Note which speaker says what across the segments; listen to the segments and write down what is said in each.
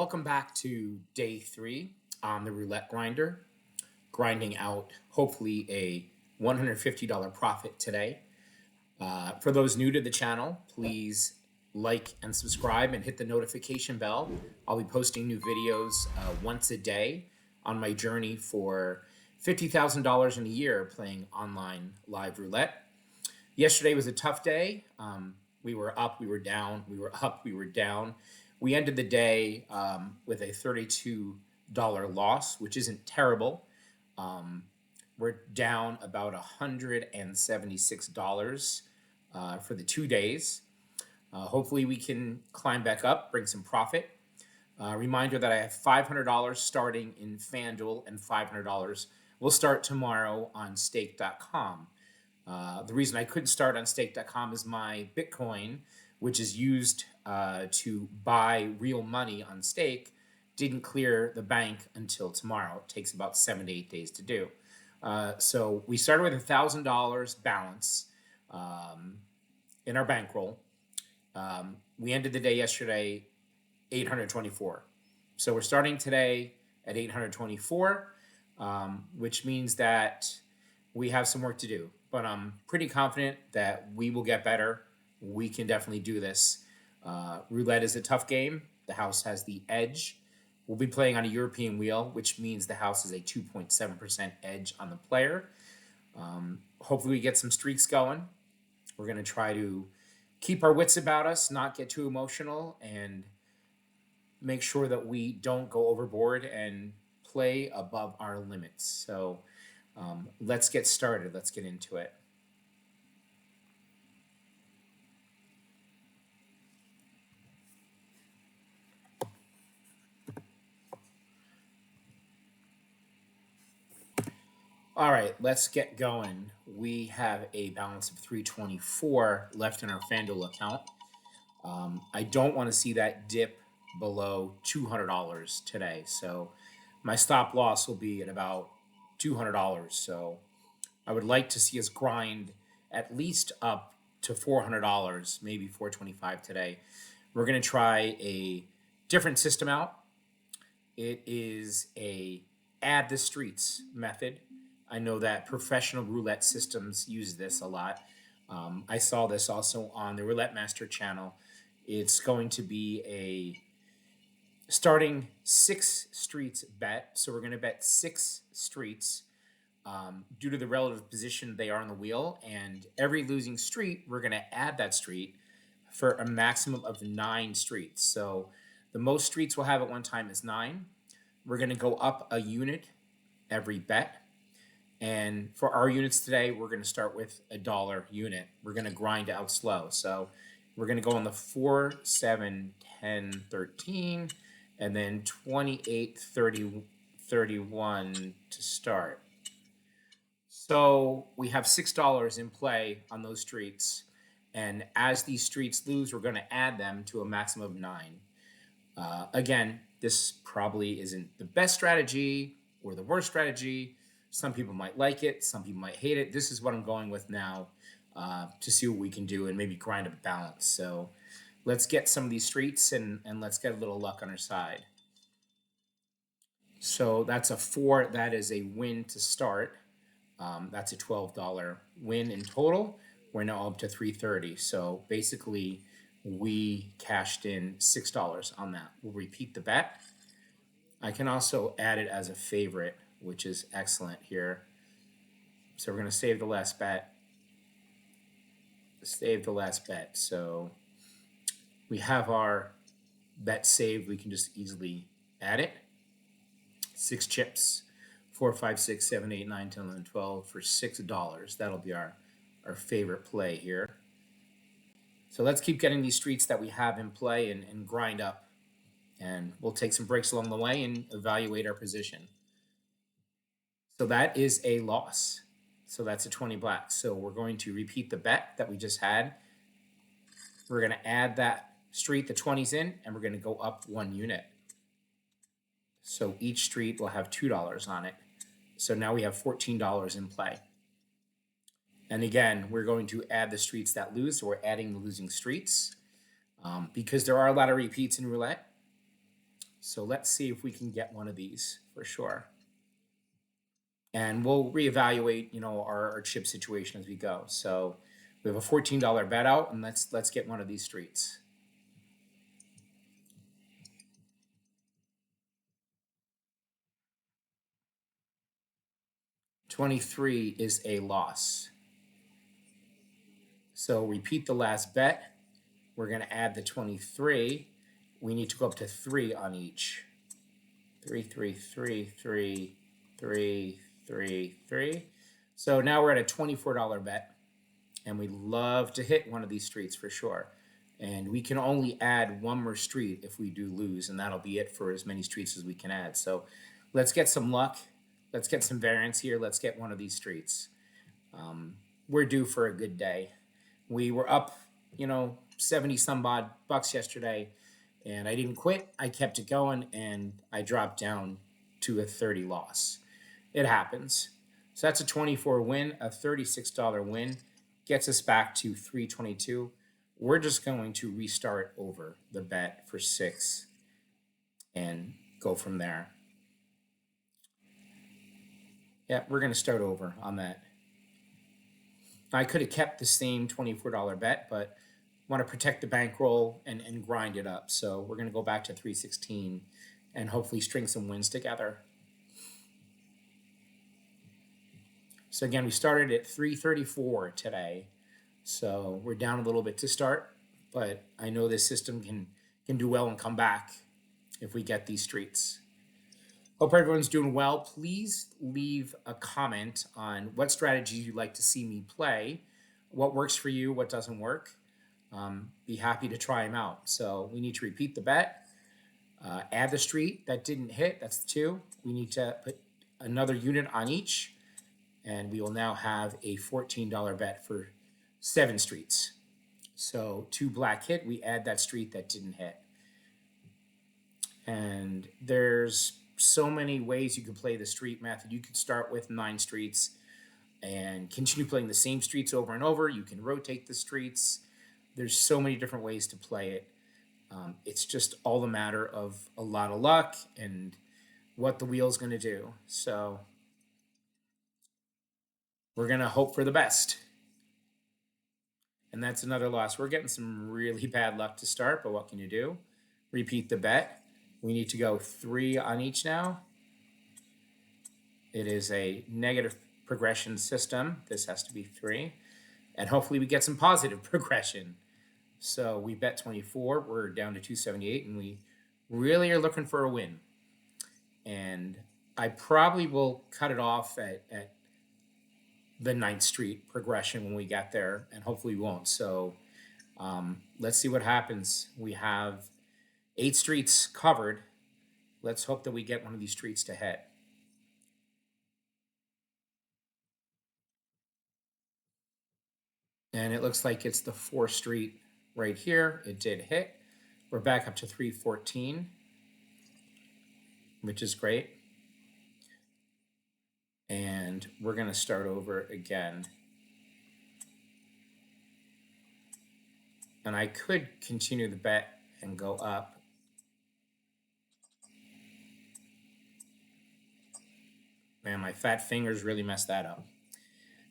Speaker 1: Welcome back to day 3 on the roulette grinder, grinding out hopefully a $150 profit today. For those new to the channel, please like and subscribe and hit the notification bell. I'll be posting new videos once a day on my journey for $50,000 in a year playing online live roulette. Yesterday was a tough day. We were up, we were down, we were up, we were down. We ended the day with a $32 loss, which isn't terrible. We're down about $176 for the 2 days. Hopefully we can climb back up, bring some profit. Reminder that I have $500 starting in FanDuel and $500 will start tomorrow on stake.com. The reason I couldn't start on stake.com is my Bitcoin, which is used to buy real money on stake, didn't clear the bank until tomorrow. It takes about 7 to 8 days to do. So we started with $1,000 balance in our bankroll. We ended the day yesterday $824. So we're starting today at $824, which means that we have some work to do. But I'm pretty confident that we will get better. We can definitely do this. Roulette is a tough game. The house has the edge. We'll be playing on a European wheel, which means the house is a 2.7% edge on the player. Hopefully we get some streaks going. We're going to try to keep our wits about us, not get too emotional, and make sure that we don't go overboard and play above our limits. So let's get started. Let's get into it. All right, let's get going. We have a balance of $324 left in our FanDuel account. I don't want to see that dip below $200 today. So my stop loss will be at about $200. So I would like to see us grind at least up to $400, maybe $425 today. We're going to try a different system out. It is a add the streets method. I know that professional roulette systems use this a lot. I saw this also on the Roulette Master channel. It's going to be a starting 6 streets bet. So we're going to bet 6 streets due to the relative position they are on the wheel. And every losing street, we're going to add that street for a maximum of 9 streets. So the most streets we'll have at one time is 9. We're going to go up a unit every bet. And for our units today, we're going to start with $1 unit. We're going to grind out slow. So we're going to go on the 4, 7, 10, 13, and then 28, 30, 31 to start. So we have $6 in play on those streets. And as these streets lose, we're going to add them to a maximum of 9. Again, this probably isn't the best strategy or the worst strategy. Some people might like it. Some people might hate it. This is what I'm going with now to see what we can do and maybe grind up a balance. So let's get some of these streets and let's get a little luck on our side. So that's a 4. That is a win to start. That's a $12 win in total. We're now up to $330. So basically, we cashed in $6 on that. We'll repeat the bet. I can also add it as a favorite, which is excellent here. So we're going to save the last bet. Save the last bet. So we have our bet saved. We can just easily add it. 6 chips. 4, 5, 6, 7, 8, 9, 10, 11, 12 for $6. That'll be our favorite play here. So let's keep getting these streets that we have in play and grind up. And we'll take some breaks along the way and evaluate our position. So that is a loss. So that's a 20 black. So we're going to repeat the bet that we just had. We're going to add that street, the 20s in, and we're going to go up 1 unit. So each street will have $2 on it. So now we have $14 in play. And again, we're going to add the streets that lose. So we're adding the losing streets. Because there are a lot of repeats in roulette, So let's see if we can get one of these for sure. And we'll reevaluate, our chip situation as we go. So we have a $14 bet out, and let's get one of these streets. $23 is a loss. So repeat the last bet. We're going to add the 23. We need to go up to 3 on each. 3, 3, 3, 3, 3, 3, 3. So now we're at a $24 bet, and we love to hit one of these streets for sure. And we can only add one more street if we do lose, and that'll be it for as many streets as we can add. So let's get some luck. Let's get some variance here. Let's get one of these streets. We're due for a good day. We were up, 70 some odd bucks yesterday, and I didn't quit. I kept it going, and I dropped down to a 30 loss. It happens. So that's a 24 win, a $36 win, gets us back to 322. We're just going to restart over the bet for 6 and go from there. Yeah, we're going to start over on that. I could have kept the same $24 bet, but want to protect the bankroll and grind it up. So we're going to go back to 316 and hopefully string some wins together. So again, we started at 334 today. So we're down a little bit to start, but I know this system can do well and come back if we get these streets. Hope everyone's doing well. Please leave a comment on what strategies you'd like to see me play, what works for you, what doesn't work. Be happy to try them out. So we need to repeat the bet, add the street that didn't hit, that's 2. We need to put another unit on each, and we will now have a $14 bet for 7 streets. So 2 black hit, we add that street that didn't hit. And there's so many ways you can play the street method. You could start with 9 streets and continue playing the same streets over and over. You can rotate the streets. There's so many different ways to play it. It's just all a matter of a lot of luck and what the wheel's going to do. So we're going to hope for the best. And that's another loss. We're getting some really bad luck to start, but what can you do? Repeat the bet. We need to go 3 on each now. It is a negative progression system. This has to be 3. And hopefully we get some positive progression. So we bet 24. We're down to 278, and we really are looking for a win. And I probably will cut it off at the 9th Street progression when we get there, and hopefully we won't. So let's see what happens. We have 8 streets covered. Let's hope that we get one of these streets to hit. And it looks like it's the 4th Street right here. It did hit. We're back up to 314, which is great. And we're going to start over again. And I could continue the bet and go up. Man, my fat fingers really messed that up.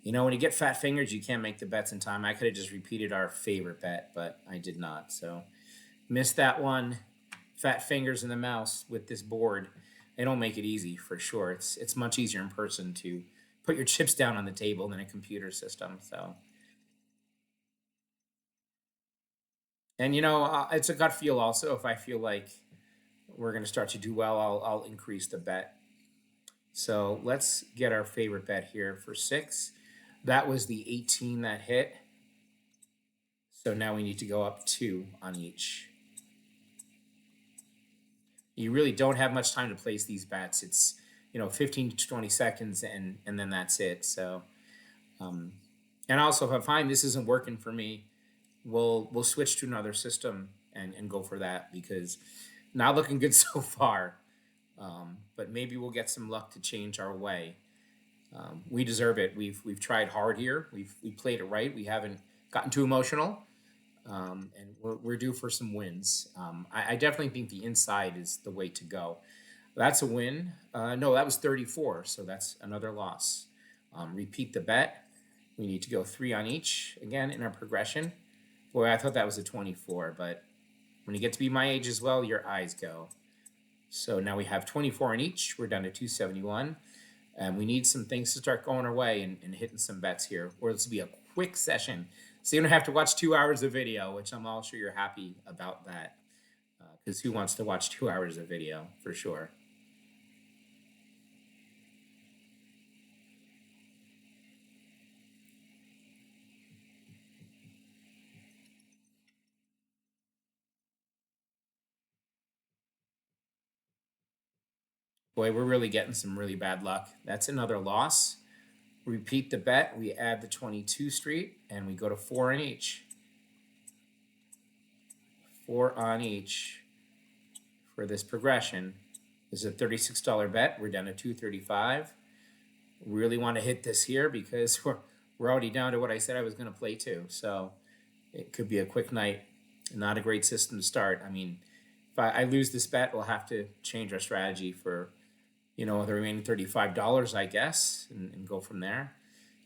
Speaker 1: When you get fat fingers, you can't make the bets in time. I could have just repeated our favorite bet, but I did not. So missed that one. Fat fingers in the mouse with this board. They don't make it easy for sure. It's much easier in person to put your chips down on the table than a computer system. So, and it's a gut feel also. If I feel like we're going to start to do well, I'll increase the bet. So let's get our favorite bet here for 6. That was the 18 that hit. So now we need to go up 2 on each. You really don't have much time to place these bets. It's 15 to 20 seconds, and then that's it. So, and also if I find this isn't working for me, we'll switch to another system and go for that, because not looking good so far. But maybe we'll get some luck to change our way. We deserve it. We've tried hard here. We played it right. We haven't gotten too emotional. and we're due for some wins. I definitely think the inside is the way to go. That's a win. No, that was 34, so that's another loss. Repeat the bet. We need to go 3 on each again in our progression. Boy, I thought that was a 24, but when you get to be my age as well, your eyes go. So now we have 24 on each. We're down to 271. And we need some things to start going our way and hitting some bets here. Or this will be a quick session. So you don't have to watch 2 hours of video, which I'm all sure you're happy about that. Because who wants to watch 2 hours of video, for sure. Boy, we're really getting some really bad luck. That's another loss. Repeat the bet. We add the 22 street, and we go to 4 on each. 4 on each for this progression. This is a $36 bet. We're down to 235. Really want to hit this here because we're already down to what I said I was going to play to. So it could be a quick night. Not a great system to start. I mean, if I lose this bet, we'll have to change our strategy for, the remaining $35, I guess, and go from there.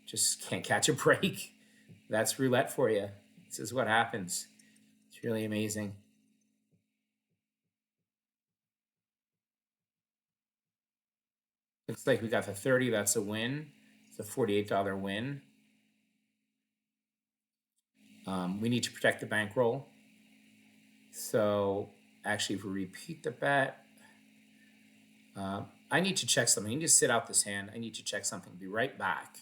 Speaker 1: Just can't catch a break. That's roulette for you. This is what happens. It's really amazing. Looks like we got the 30. That's a win. It's a $48 win. We need to protect the bankroll. So actually, if we repeat the bet, I need to check something. I need to sit out this hand. I need to check something. Be right back.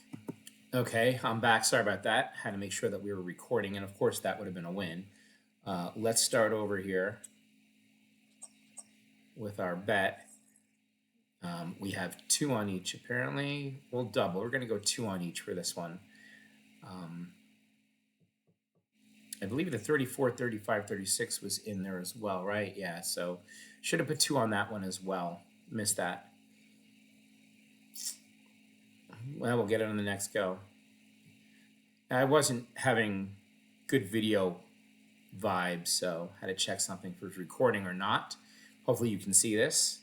Speaker 1: Okay, I'm back. Sorry about that. Had to make sure that we were recording, and of course that would have been a win. Let's start over here with our bet. We have 2 on each, apparently. We'll double. We're going to go 2 on each for this one. I believe the 34, 35, 36 was in there as well, right? Yeah, so should have put 2 on that one as well. Missed that. Well, we'll get it on the next go. I wasn't having good video vibes, so I had to check something for recording or not. Hopefully you can see this.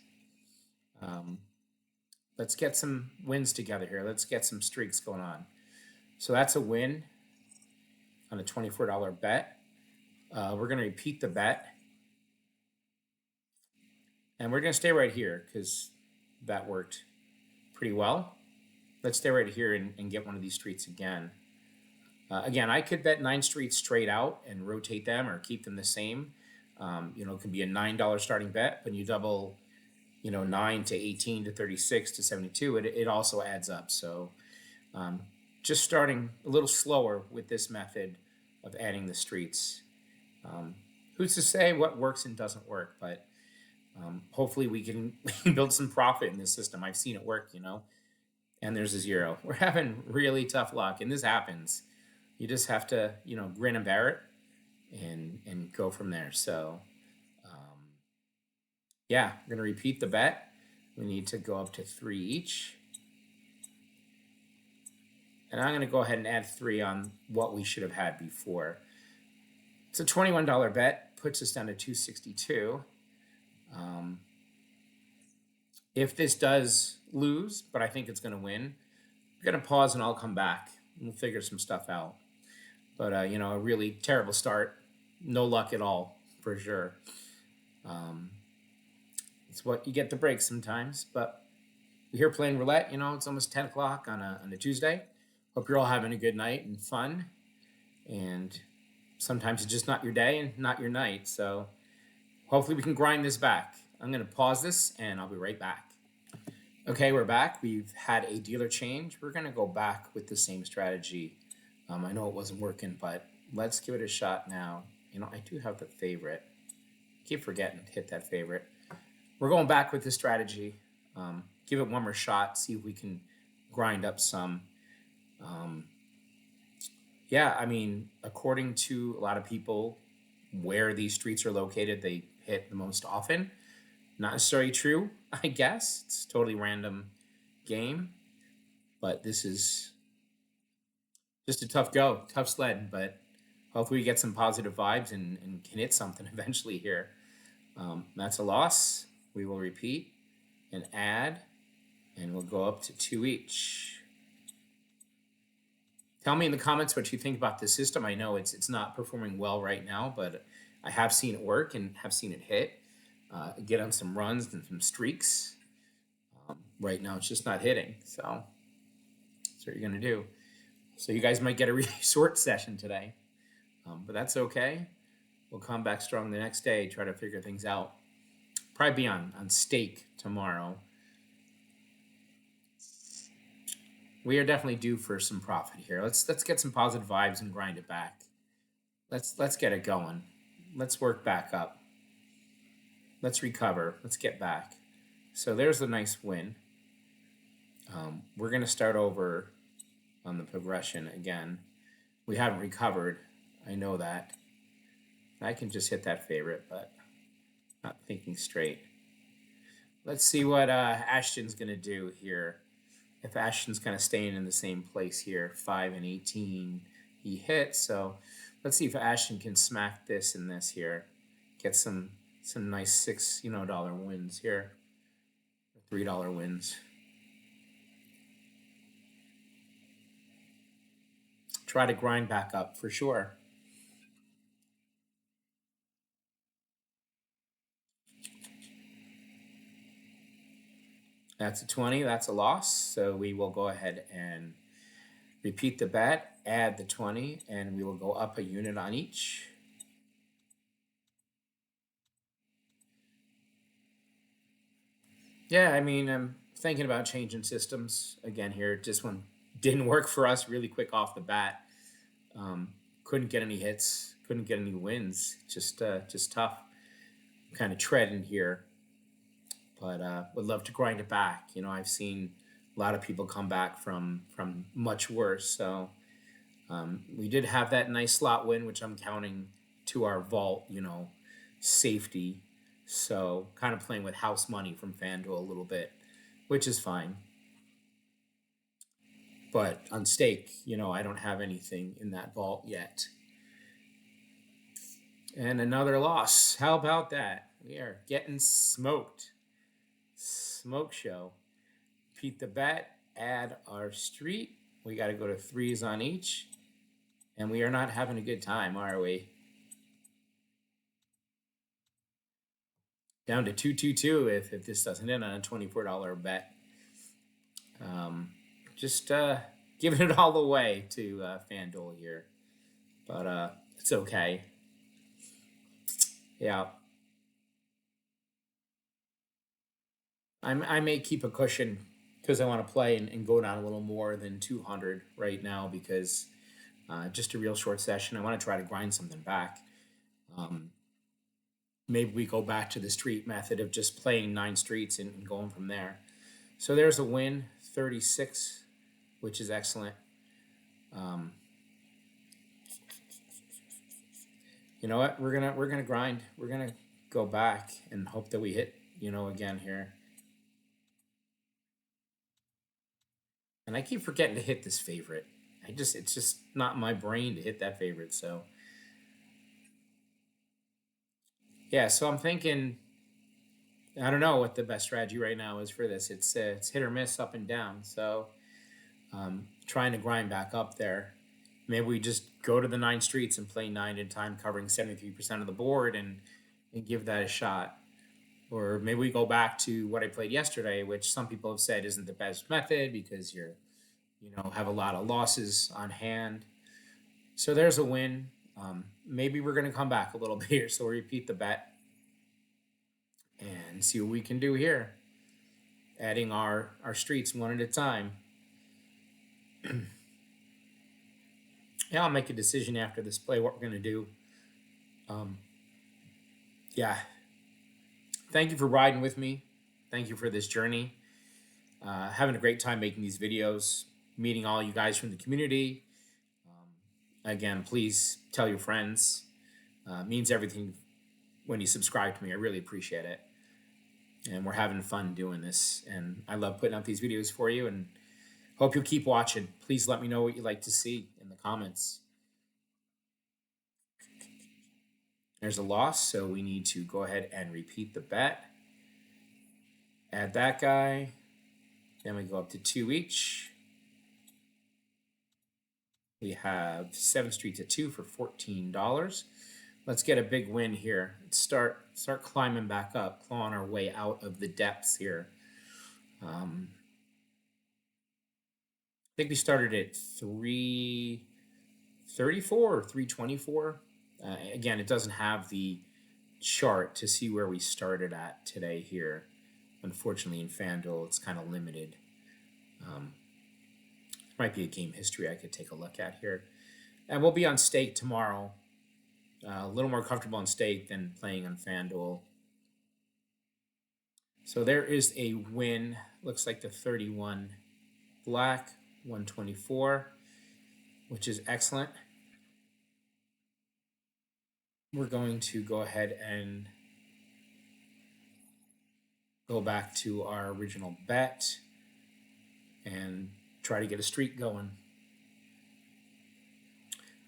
Speaker 1: Let's get some wins together here. Let's get some streaks going on. So that's a win on a $24 bet. We're going to repeat the bet. And we're going to stay right here because that worked pretty well. Let's stay right here and get one of these streets again. Again, I could bet 9 streets straight out and rotate them or keep them the same. It could be a $9 starting bet, but you double, 9 to 18 to 36 to 72, it also adds up. So just starting a little slower with this method of adding the streets. Who's to say what works and doesn't work, but hopefully we can build some profit in this system. I've seen it work, and there's a 0. We're having really tough luck, and this happens. You just have to, grin and bear it and go from there. So, yeah, we're going to repeat the bet. We need to go up to 3 each. And I'm going to go ahead and add 3 on what we should have had before. It's a $21 bet, puts us down to 262. If this does lose, but I think it's going to win, I'm going to pause and I'll come back. We'll figure some stuff out. But, a really terrible start. No luck at all, for sure. It's what you get to break sometimes. But we're here playing roulette. It's almost 10 o'clock on a Tuesday. Hope you're all having a good night and fun. And sometimes it's just not your day and not your night. So hopefully we can grind this back. I'm going to pause this and I'll be right back. Okay, we're back. We've had a dealer change. We're going to go back with the same strategy. I know it wasn't working, but let's give it a shot now. I do have the favorite. I keep forgetting to hit that favorite. We're going back with this strategy. Give it one more shot, see if we can grind up some. According to a lot of people, where these streets are located, they hit the most often. Not necessarily true, I guess. It's a totally random game. But this is just a tough sled. But hopefully we get some positive vibes and can hit something eventually here. That's a loss. We will repeat and add, and we'll go up to 2 each. Tell me in the comments what you think about this system. I know it's not performing well right now, but I have seen it work and have seen it hit. Get on some runs and some streaks. Right now, it's just not hitting. So that's what you're going to do. So you guys might get a really short session today, but that's okay. We'll come back strong the next day, try to figure things out. Probably be on stake tomorrow. We are definitely due for some profit here. Let's get some positive vibes and grind it back. Let's get it going. Let's work back up. Let's recover. Let's get back. So there's a nice win. We're going to start over on the progression again. We haven't recovered. I know that. I can just hit that favorite, but not thinking straight. Let's see what Ashton's going to do here. If Ashton's kind of staying in the same place here, 5 and 18, he hit. So let's see if Ashton can smack this and this here, get some nice $6 wins here, $3 wins. Try to grind back up for sure. That's a 20, that's a loss. So we will go ahead and repeat the bet, add the 20, and we will go up a unit on each. Yeah, I mean, I'm thinking about changing systems again here. This one didn't work for us really quick off the bat. Couldn't get any hits, couldn't get any wins. Just tough. Kind of treading here, but would love to grind it back. I've seen a lot of people come back from much worse. So we did have that nice slot win, which I'm counting to our vault, safety. So kind of playing with house money from FanDuel a little bit, which is fine. But on stake, I don't have anything in that vault yet. And another loss. How about that? We are getting smoked. Smoke show. Repeat the bet, add our street. We got to go to 3s on each. And we are not having a good time, are we? Down to 222 if this doesn't end on a $24 bet. Just giving it all away to FanDuel here. But it's okay. Yeah. I may keep a cushion because I want to play and go down a little more than 200 right now because just a real short session. I want to try to grind something back. Maybe we go back to the street method of just playing 9 streets and going from there. So there's a win, 36, which is excellent. You know what? We're gonna grind. We're gonna go back and hope that we hit, again here. And I keep forgetting to hit this favorite. It's just not my brain to hit that favorite. So yeah, so I'm thinking, I don't know what the best strategy right now is for this. It's hit or miss, up and down. So trying to grind back up there. Maybe we just go to the 9 streets and play 9 at a time, covering 73% of the board and give that a shot. Or maybe we go back to what I played yesterday, which some people have said isn't the best method because you're, have a lot of losses on hand. So there's a win. Maybe we're going to come back a little bit here. So we'll repeat the bet and see what we can do here. Adding our streets one at a time. Yeah, I'll make a decision after this play what we're going to do. Yeah. Thank you for riding with me. Thank you for this journey. Having a great time making these videos, meeting all you guys from the community. Again, please tell your friends. It means everything when you subscribe to me. I really appreciate it. And we're having fun doing this. And I love putting out these videos for you. And hope you'll keep watching. Please let me know what you'd like to see in the comments. There's a loss, so we need to go ahead and repeat the bet. Add that guy. Then we go up to 2 each. We have 7 streets at 2 for $14. Let's get a big win here. Let's start climbing back up, clawing our way out of the depths here. I think we started at 334 or 324. Again, it doesn't have the chart to see where we started at today here. Unfortunately, in FanDuel, it's kind of limited. Might be a game history I could take a look at here. And we'll be on stake tomorrow. A little more comfortable on stake than playing on FanDuel. So there is a win. Looks like the 31 black, 124, which is excellent. We're going to go ahead and go back to our original bet and try to get a streak going.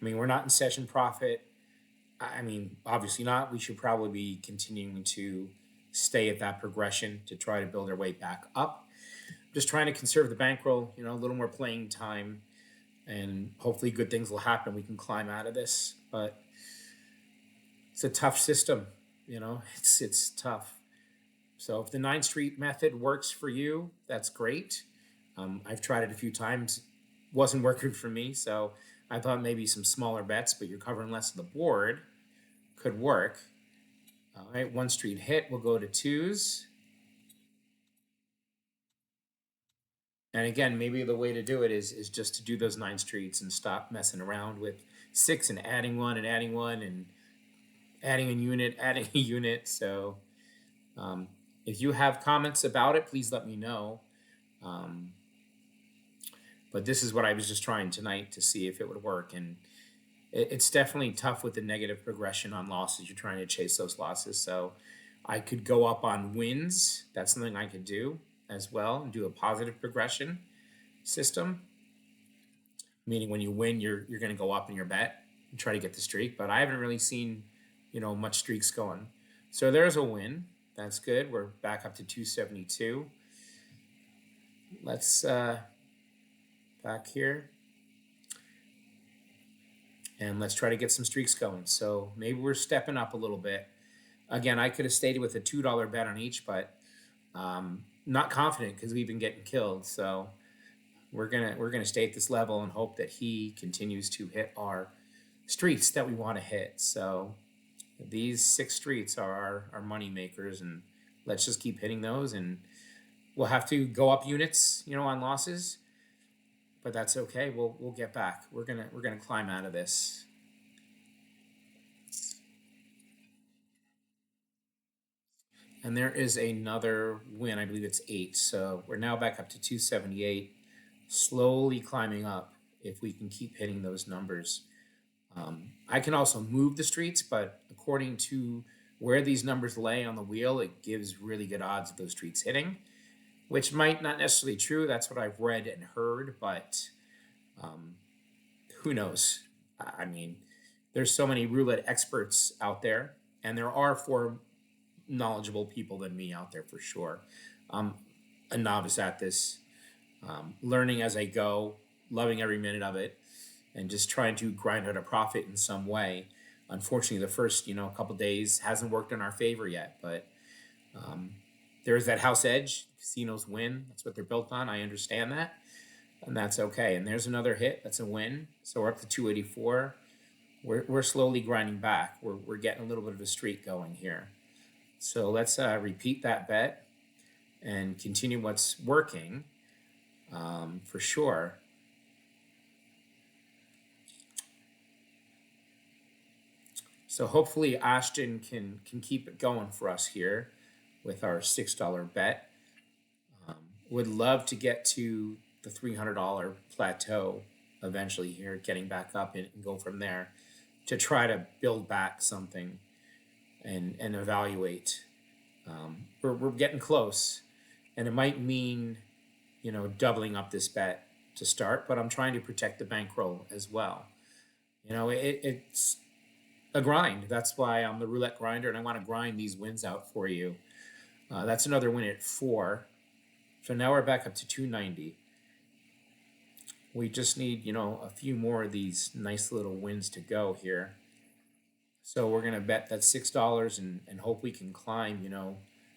Speaker 1: I mean, we're not in session profit. I mean, obviously not. We should probably be continuing to stay at that progression to try to build our way back up. Just trying to conserve the bankroll, a little more playing time, and hopefully good things will happen. We can climb out of this, but it's a tough system, it's tough. So if the 9 street method works for you, that's great. I've tried it a few times, wasn't working for me, so I thought maybe some smaller bets, but you're covering less of the board, could work. All right, 1 street hit, we'll go to 2s. And again, maybe the way to do it is just to do those 9 streets and stop messing around with 6 and adding one and adding one and adding a unit. So if you have comments about it, please let me know. But this is what I was just trying tonight to see if it would work. And it's definitely tough with the negative progression on losses. You're trying to chase those losses. So I could go up on wins. That's something I could do as well, and do a positive progression system. Meaning when you win, you're going to go up in your bet and try to get the streak. But I haven't really seen, much streaks going. So there's a win. That's good. We're back up to 272. Let's back here. And let's try to get some streaks going. So maybe we're stepping up a little bit. Again, I could have stayed with a $2 bet on each, but not confident because we've been getting killed. So we're gonna stay at this level and hope that he continues to hit our streets that we want to hit. So these 6 streets are our money makers, and let's just keep hitting those. And we'll have to go up units, on losses, but that's okay. We'll get back. We're gonna climb out of this. And there is another win. I believe it's 8. So we're now back up to 278, slowly climbing up if we can keep hitting those numbers. I can also move the streets, but according to where these numbers lay on the wheel, it gives really good odds of those streets hitting, which might not necessarily be true. That's what I've read and heard, but who knows? I mean, there's so many roulette experts out there, and there are 4 knowledgeable people than me out there for sure. I'm a novice at this, learning as I go, loving every minute of it, and just trying to grind out a profit in some way. Unfortunately, the first couple days hasn't worked in our favor yet, but there's that house edge. Casinos win. That's what they're built on. I understand that, and that's okay. And there's another hit. That's a win. So we're up to 284. We're slowly grinding back. We're getting a little bit of a streak going here. So let's repeat that bet and continue what's working for sure. So hopefully Ashton can keep it going for us here with our $6 bet. Would love to get to the $300 plateau eventually here, getting back up and go from there to try to build back something and evaluate. We're getting close, and it might mean doubling up this bet to start, but I'm trying to protect the bankroll as well. It's a grind. That's why I'm the roulette grinder, and I want to grind these wins out for you. That's another win at 4. So now we're back up to 290. We just need, a few more of these nice little wins to go here. So we're going to bet that $6 and hope we can climb,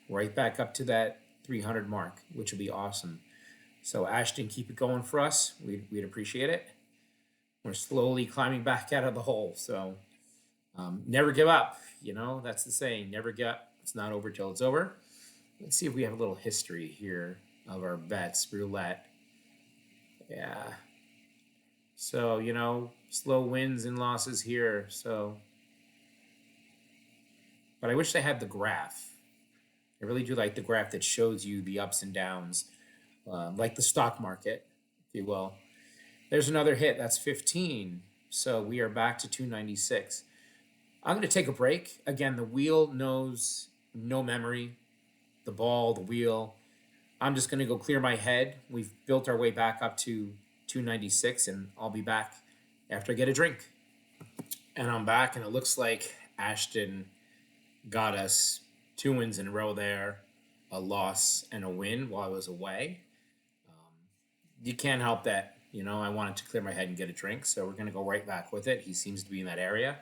Speaker 1: right back up to that 300 mark, which would be awesome. So Ashton, keep it going for us. We'd appreciate it. We're slowly climbing back out of the hole. So never give up. That's the saying. Never give up. It's not over till it's over. Let's see if we have a little history here of our bets. Roulette. Yeah. So, slow wins and losses here. So, but I wish I had the graph. I really do like the graph that shows you the ups and downs, like the stock market, if you will. There's another hit. That's 15. So we are back to 296. I'm going to take a break. Again, the wheel knows no memory. The ball, the wheel. I'm just going to go clear my head. We've built our way back up to 296, and I'll be back after I get a drink. And I'm back, and it looks like Ashton got us 2 wins in a row there, a loss and a win while I was away. You can't help that. I wanted to clear my head and get a drink, so we're going to go right back with it. He seems to be in that area.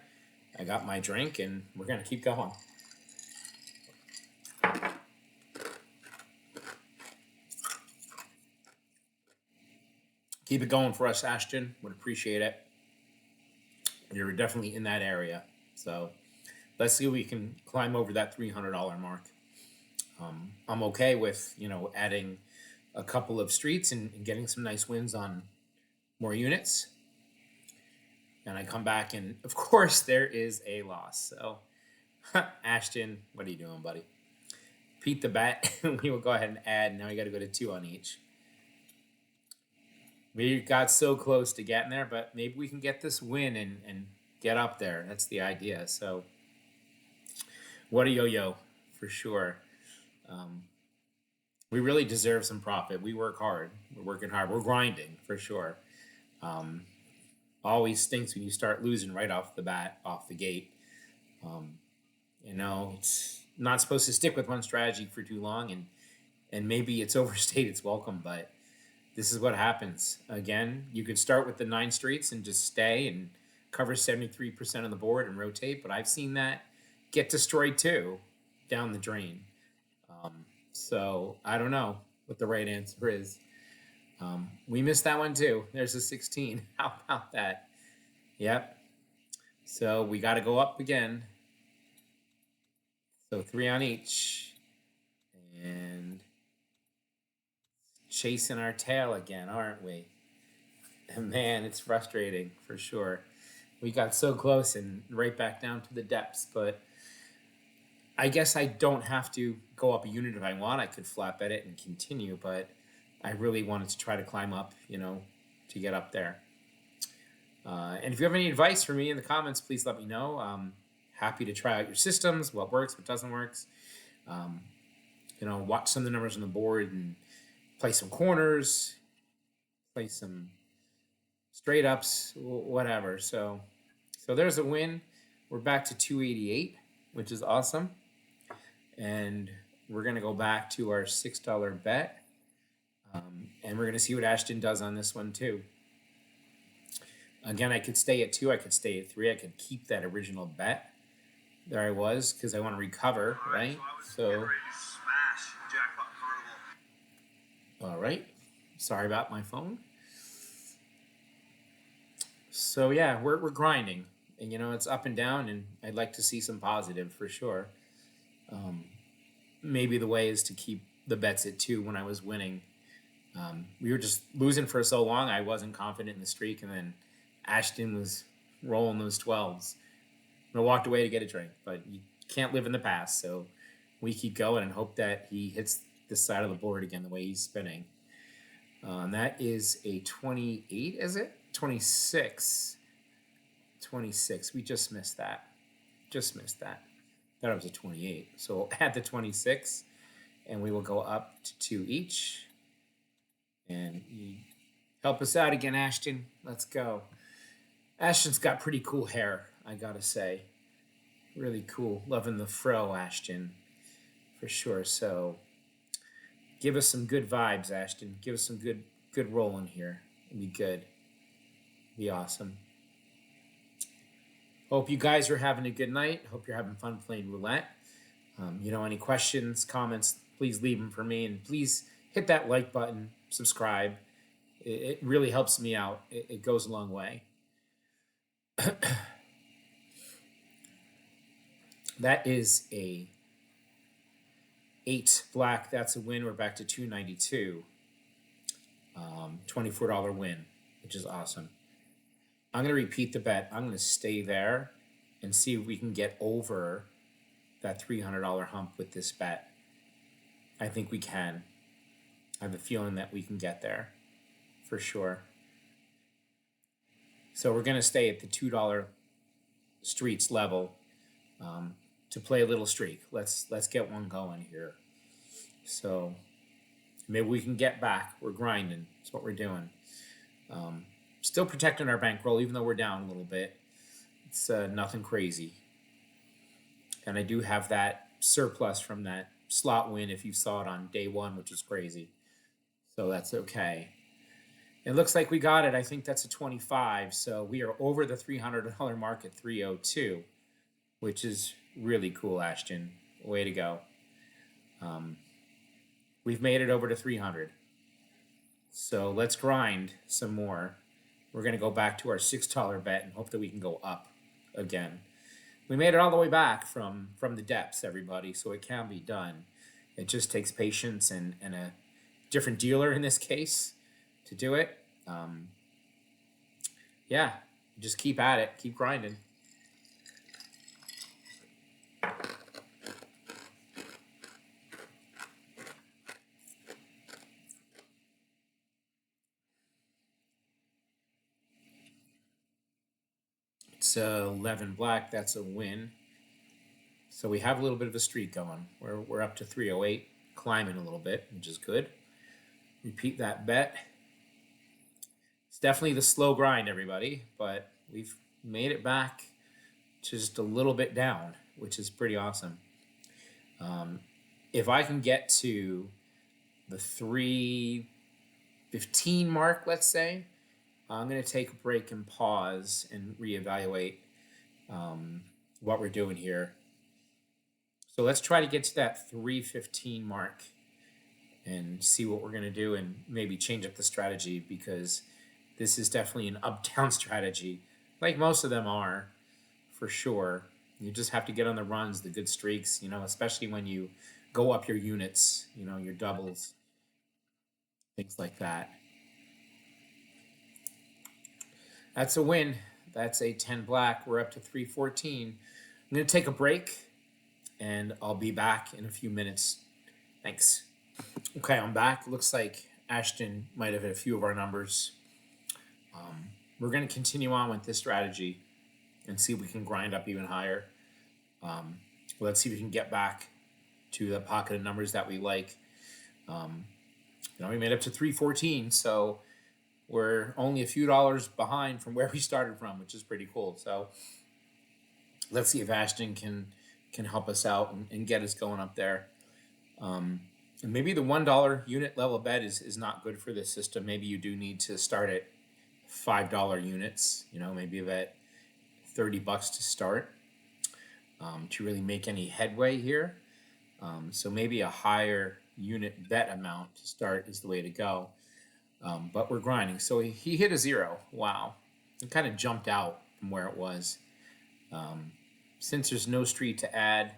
Speaker 1: I got my drink, and we're going to keep going. Keep it going for us, Ashton. Would appreciate it. You're definitely in that area. So let's see if we can climb over that $300 mark. I'm okay with, adding a couple of streets and getting some nice wins on more units. And I come back, and of course there is a loss. So Ashton, what are you doing, buddy? Repeat the bet. We will go ahead and add. Now we got to go to 2 on each. We got so close to getting there, but maybe we can get this win and get up there. That's the idea. So what a yo-yo, for sure. We really deserve some profit. We work hard. We're working hard. We're grinding, for sure. Always stinks when you start losing right off the bat, off the gate. It's not supposed to stick with one strategy for too long, and maybe it's overstayed its welcome, but this is what happens. Again, you could start with the 9 streets and just stay and cover 73% of the board and rotate, but I've seen that get destroyed too, down the drain. So I don't know what the right answer is. We missed that one too. There's a 16. How about that? Yep. So we got to go up again. So 3 on each. And chasing our tail again, aren't we? And man, it's frustrating for sure. We got so close and right back down to the depths, but I guess I don't have to go up a unit if I want. I could flat bet it and continue, but I really wanted to try to climb up, to get up there. And if you have any advice for me in the comments, please let me know. Happy to try out your systems, what works, what doesn't work. Watch some of the numbers on the board and play some corners, play some straight ups, whatever. So there's a win. We're back to 288, which is awesome. And we're going to go back to our $6 bet. And we're going to see what Ashton does on this one too. Again, I could stay at 2. I could stay at 3. I could keep that original bet. There I was, because I want to recover, right? So, all right. Sorry about my phone. So yeah, we're grinding, and it's up and down, and I'd like to see some positive for sure. Maybe the way is to keep the bets at 2 when I was winning. We were just losing for so long. I wasn't confident in the streak, and then Ashton was rolling those 12s. I walked away to get a drink, but you can't live in the past, so we keep going and hope that he hits this side of the board again the way he's spinning. That is a 28, is it? 26. 26. We just missed that. Thought it was a 28. So we'll add the 26, and we will go up to 2 each. And help us out again, Ashton. Let's go. Ashton's got pretty cool hair, I gotta say. Really cool. Loving the fro, Ashton, for sure. So give us some good vibes, Ashton. Give us some good rolling here. It'd be good. Be awesome. Hope you guys are having a good night. Hope you're having fun playing roulette. Any questions, comments, please leave them for me. And please hit that like button, subscribe. It really helps me out. It goes a long way. That is a 8 black. That's a win. We're back to 292. $24 win, which is awesome. I'm going to repeat the bet. I'm going to stay there and see if we can get over that $300 hump with this bet. I think we can. I have a feeling that we can get there for sure. So we're going to stay at the $2 streets level to play a little streak. Let's get one going here. So maybe we can get back. We're grinding. That's what we're doing. Still protecting our bankroll, even though we're down a little bit. It's nothing crazy. And I do have that surplus from that slot win if you saw it on day one, which is crazy. So that's okay. It looks like we got it. I think that's a 25. So we are over the $300 mark at 302, which is really cool, Ashton. Way to go. We've made it over to 300. So let's grind some more. We're going to go back to our $6 bet and hope that we can go up again. We made it all the way back from the depths, everybody, so it can be done. It just takes patience and a different dealer in this case to do it. Yeah, just keep at it. Keep grinding. It's 11 black. That's a win. So we have a little bit of a streak going. We're up to 308, climbing a little bit, which is good. Repeat that bet. It's definitely the slow grind, everybody, but we've made it back just a little bit down, which is pretty awesome. If I can get to the 315 mark, let's say, I'm going to take a break and pause and reevaluate what we're doing here. So let's try to get to that 315 mark and see what we're going to do and maybe change up the strategy, because this is definitely an up-down strategy, like most of them are, for sure. You just have to get on the runs, the good streaks, especially when you go up your units, your doubles, things like that. That's a win. That's a 10 black. We're up to 314. I'm going to take a break, and I'll be back in a few minutes. Thanks. Okay, I'm back. Looks like Ashton might have hit a few of our numbers. We're going to continue on with this strategy and see if we can grind up even higher. Let's see if we can get back to the pocket of numbers that we like. We made up to 314, so we're only a few dollars behind from where we started from, which is pretty cool. So let's see if Ashton can help us out and get us going up there. And maybe the $1 unit level bet is not good for this system. Maybe you do need to start at $5 units, maybe bet $30 to start to really make any headway here. So maybe a higher unit bet amount to start is the way to go. But we're grinding. So he hit a 0. Wow. It kind of jumped out from where it was. Since there's no street to add,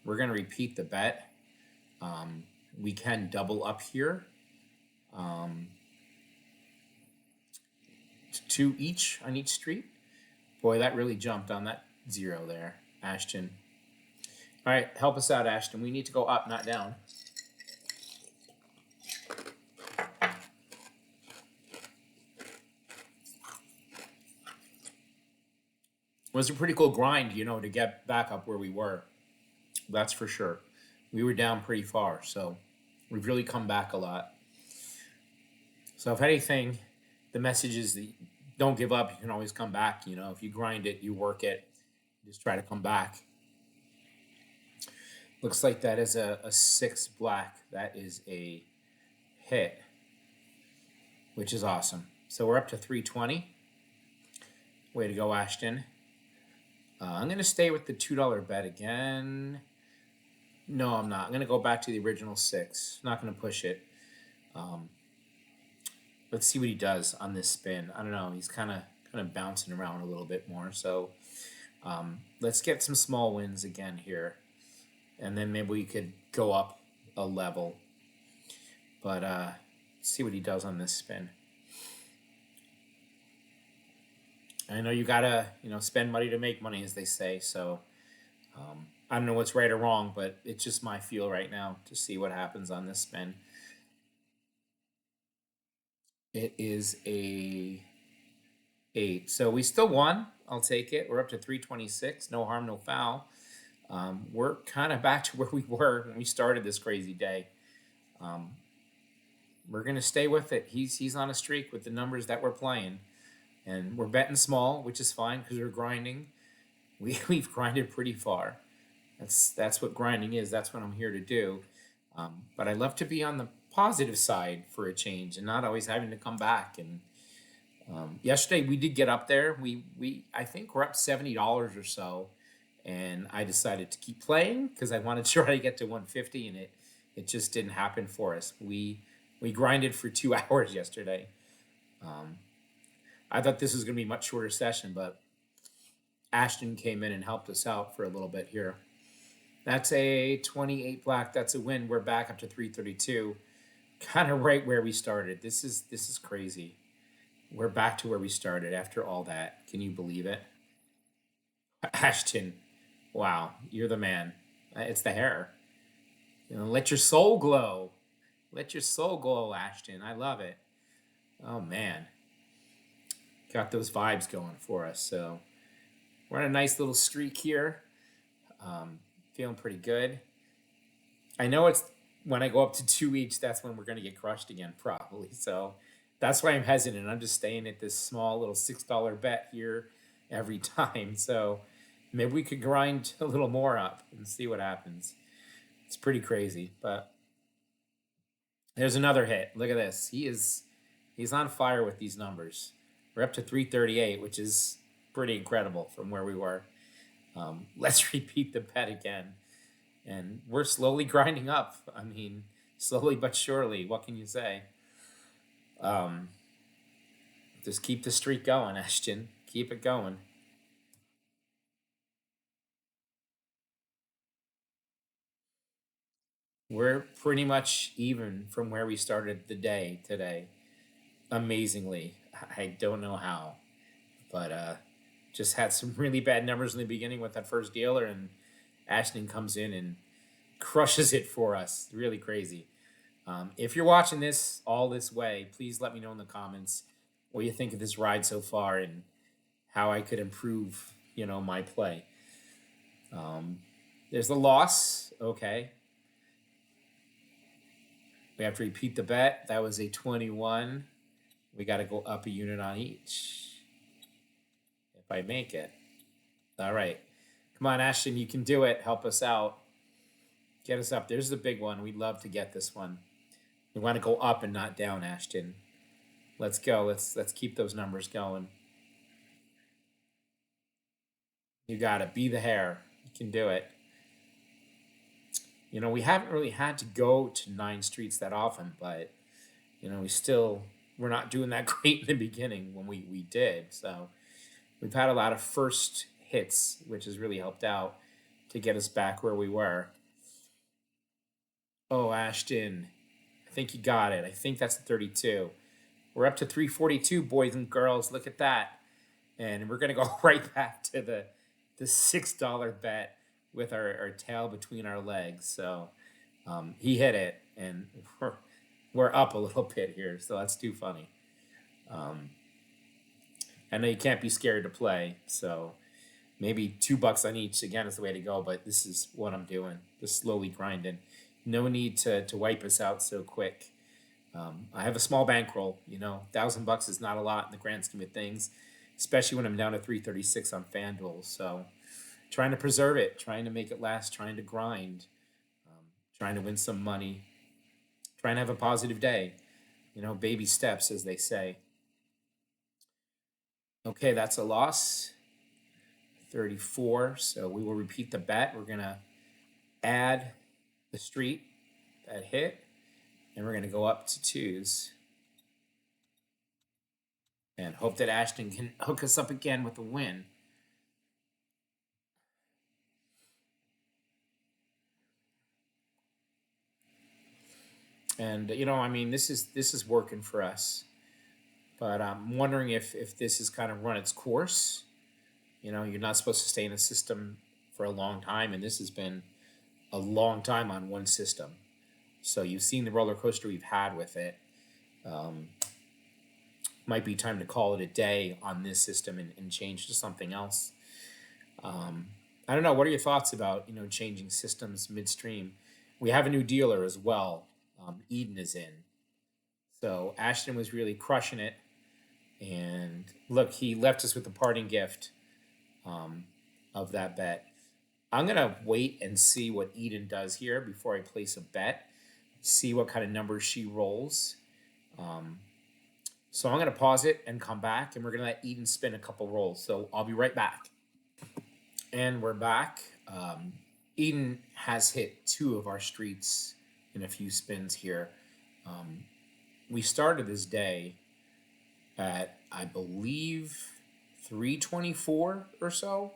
Speaker 1: we're going to repeat the bet. We can double up here. 2 each on each street. Boy, that really jumped on that 0 there, Ashton. All right, help us out, Ashton. We need to go up, not down. It was a pretty cool grind, to get back up where we were. That's for sure. We were down pretty far, so we've really come back a lot. So if anything, the message is that don't give up. You can always come back. If you grind it, you work it, just try to come back. Looks like that is a 6 black. That is a hit, which is awesome. So we're up to 320. Way to go, Ashton. I'm going to stay with the $2 bet again. No, I'm not. I'm going to go back to the original 6. Not going to push it. Let's see what he does on this spin. I don't know. He's kind of bouncing around a little bit more. So let's get some small wins again here. And then maybe we could go up a level. But see what he does on this spin. I know you gotta, spend money to make money, as they say. So I don't know what's right or wrong, but it's just my feel right now to see what happens on this spin. It is a 8. So we still won. I'll take it. We're up to 326. No harm, no foul. We're kind of back to where we were when we started this crazy day. We're gonna stay with it. He's on a streak with the numbers that we're playing, and we're betting small, which is fine because we're grinding. We've grinded pretty far. That's what grinding is. That's what I'm here to do. But I love to be on the positive side for a change and not always having to come back. And yesterday we did get up there. I think we're up $70 or so, and I decided to keep playing because I wanted to try to get to 150, and it just didn't happen for us. We grinded for 2 hours yesterday. I thought this was going to be a much shorter session, but Ashton came in and helped us out for a little bit here. That's a 28 black. That's a win. We're back up to 332. Kind of right where we started. This is crazy. We're back to where we started after all that. Can you believe it? Ashton, wow, you're the man. It's the hair. Let your soul glow. Let your soul glow, Ashton. I love it. Oh, man. Got those vibes going for us. So we're on a nice little streak here. Feeling pretty good. I know it's when I go up to 2 each, that's when we're going to get crushed again, probably. So that's why I'm hesitant. I'm just staying at this small little $6 bet here every time. So maybe we could grind a little more up and see what happens. It's pretty crazy, but there's another hit. Look at this. He's on fire with these numbers. We're up to 338, which is pretty incredible from where we were. Let's repeat the bet again. And we're slowly grinding up. I mean, slowly but surely. What can you say? Just keep the streak going, Ashton. Keep it going. We're pretty much even from where we started the day today. Amazingly. I don't know how. But just had some really bad numbers in the beginning with that first dealer, and Ashton comes in and crushes it for us. Really crazy. If you're watching this all this way, please let me know in the comments what you think of this ride so far and how I could improve, my play. There's the loss. Okay. We have to repeat the bet. That was a 21. We got to go up a unit on each. If I make it. All right. Come on, Ashton. You can do it. Help us out. Get us up. There's the big one. We'd love to get this one. We want to go up and not down, Ashton. Let's go. Let's keep those numbers going. You got to be the hair. You can do it. We haven't really had to go to 9 streets that often, but, we're not doing that great in the beginning when we did. So we've had a lot of first hits, which has really helped out to get us back where we were. Oh, Ashton, I think you got it. I think that's the 32. We're up to 342, boys and girls. Look at that. And we're going to go right back to the $6 bet with our tail between our legs. So he hit it, and we're up a little bit here, so that's too funny. I know you can't be scared to play, so maybe $2 on each again is the way to go, but this is what I'm doing, just slowly grinding. No need to wipe us out so quick. I have a small bankroll, $1,000 is not a lot in the grand scheme of things, especially when I'm down to 336 on FanDuel. So trying to preserve it, trying to make it last, trying to grind. trying to win some money, trying to have a positive day. You know, baby steps, as they say. Okay, that's a loss. 34. So we will repeat the bet. We're going to add the street that hit, and we're going to go up to twos and hope that Ashton can hook us up again with a win. And you know, I mean, this is working for us, but I'm wondering if this has kind of run its course. You know, you're not supposed to stay in a system for a long time, and this has been a long time on one system. So you've seen the roller coaster we've had with it. Might be time to call it a day on this system and change to something else. I don't know. What are your thoughts about changing systems midstream? We have a new dealer as well. Eden is in, so Ashton was really crushing it. And look, he left us with the parting gift of that bet. I'm gonna wait and see what Eden does here before I place a bet. See what kind of numbers she rolls. So I'm gonna pause it and come back, and we're gonna let Eden spin a couple rolls. So I'll be right back. And we're back. Eden has hit two of our streets in a few spins here. We started this day at, I believe, 324 or so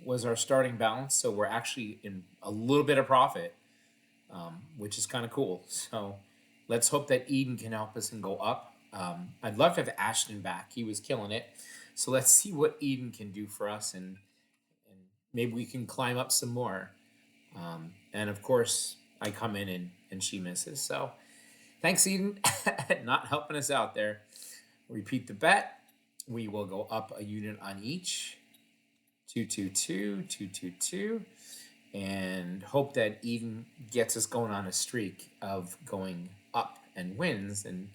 Speaker 1: was our starting balance. So we're actually in a little bit of profit, which is kind of cool. So let's hope that Eden can help us and go up. I'd love to have Ashton back. He was killing it. So let's see what Eden can do for us, and maybe we can climb up some more. And of course, I come in and she misses. So thanks, Eden, not helping us out there. Repeat the bet. We will go up a unit on each. 222, 222, and hope that Eden gets us going on a streak of going up and wins and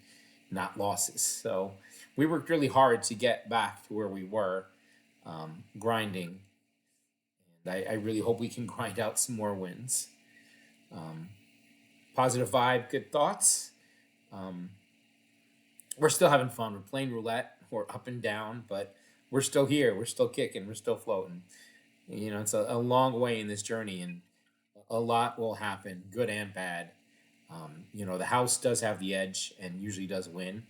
Speaker 1: not losses. So we worked really hard to get back to where we were, grinding. And I really hope we can grind out some more wins. Positive vibe, good thoughts. We're still having fun. We're playing roulette. We're up and down, but we're still here. We're still kicking. We're still floating. It's a long way in this journey, and a lot will happen, good and bad. The house does have the edge and usually does win,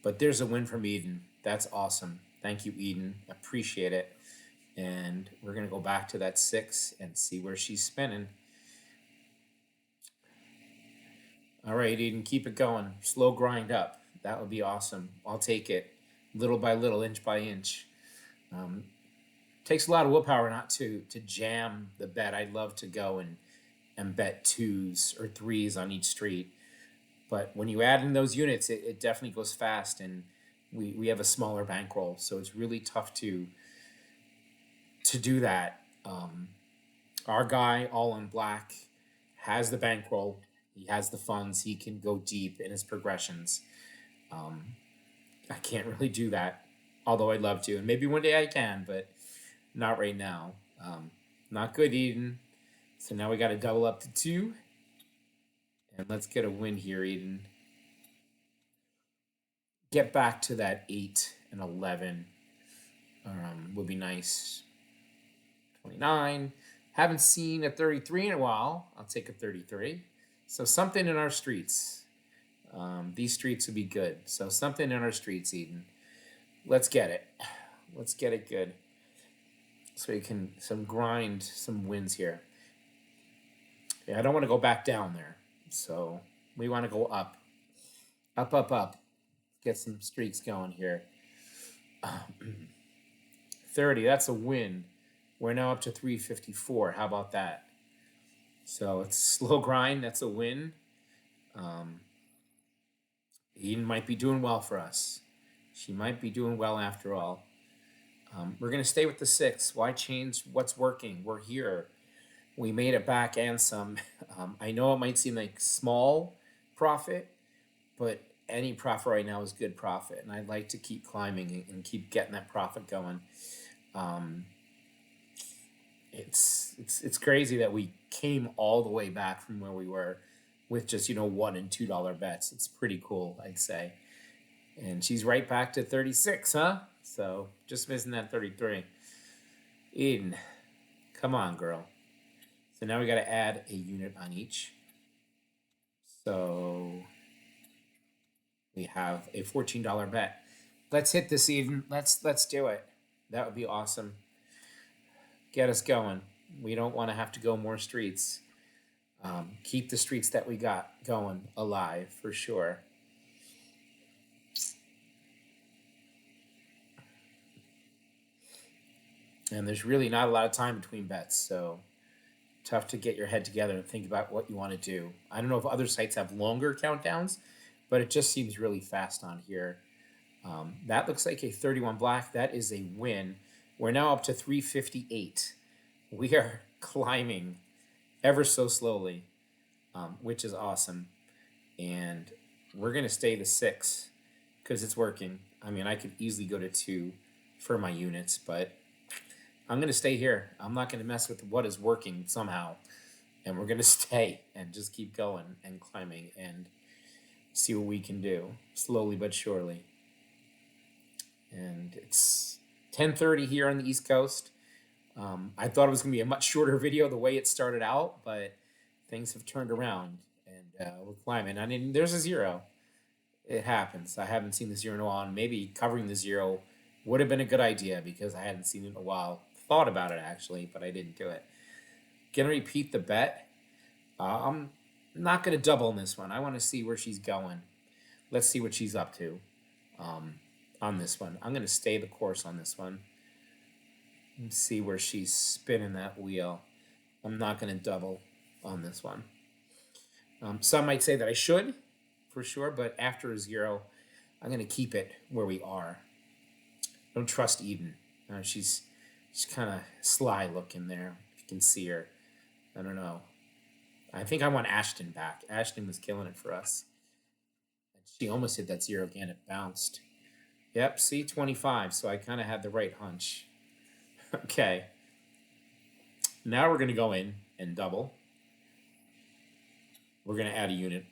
Speaker 1: but there's a win from Eden. That's awesome. Thank you, Eden. Appreciate it. And we're going to go back to that 6 and see where she's spinning. All right, Eden, keep it going. Slow grind up. That would be awesome. I'll take it little by little, inch by inch. Takes a lot of willpower not to jam the bet. I'd love to go and bet 2s or 3s on each street. But when you add in those units, it definitely goes fast, and we have a smaller bankroll. So it's really tough to do that. Our guy, all in black, has the bankroll. He has the funds. He can go deep in his progressions. I can't really do that, although I'd love to. And maybe one day I can, but not right now. Not good, Eden. So now we got to double up to 2. And let's get a win here, Eden. Get back to that 8 and 11 would be nice. 29. Haven't seen a 33 in a while. I'll take a 33. So something in our streets. These streets would be good. So something in our streets, Eden. Let's get it. Let's get it good. So we can grind some wins here. Yeah, I don't want to go back down there. So we want to go up. Up, up, up. Get some streaks going here. 30, that's a win. We're now up to 354. How about that? So it's slow grind. That's a win. Eden might be doing well for us. She might be doing well after all. We're going to stay with the 6. Why change what's working? We're here. We made it back and some. I know it might seem like small profit, but any profit right now is good profit. And I'd like to keep climbing and keep getting that profit going. It's crazy that we came all the way back from where we were with just, $1 and $2 bets. It's pretty cool, I'd say. And she's right back to 36, huh? So just missing that 33. Eden, come on, girl. So now we got to add a unit on each. So we have a $14 bet. Let's hit this, Eden. Let's do it. That would be awesome. Get us going. We don't want to have to go more streets. Keep the streets that we got going alive for sure. And there's really not a lot of time between bets, so tough to get your head together and think about what you want to do. I don't know if other sites have longer countdowns, but it just seems really fast on here. That looks like a 31 black. That is a win. We're now up to 358. We are climbing ever so slowly, which is awesome. And we're going to stay to 6 because it's working. I mean, I could easily go to 2 for my units, but I'm going to stay here. I'm not going to mess with what is working somehow. And we're going to stay and just keep going and climbing and see what we can do slowly but surely. And it's 10:30 here on the East Coast. I thought it was going to be a much shorter video the way it started out, but things have turned around and we're climbing. I mean, there's a 0. It happens. I haven't seen the 0 in a while, and maybe covering the 0 would have been a good idea because I hadn't seen it in a while. Thought about it actually, but I didn't do it. Gonna repeat the bet. I'm not gonna double on this one. I want to see where she's going. Let's see what she's up to on this one. I'm gonna stay the course on this one and see where she's spinning that wheel. I'm not gonna double on this one. Some might say that I should, for sure, but after a 0, I'm gonna keep it where we are. Don't trust Eden. She's kind of sly looking there. You can see her. I don't know. I think I want Ashton back. Ashton was killing it for us. She almost hit that 0 again. It bounced. Yep, see, 25. So I kind of had the right hunch. Okay. Now we're going to go in and double. We're going to add a unit,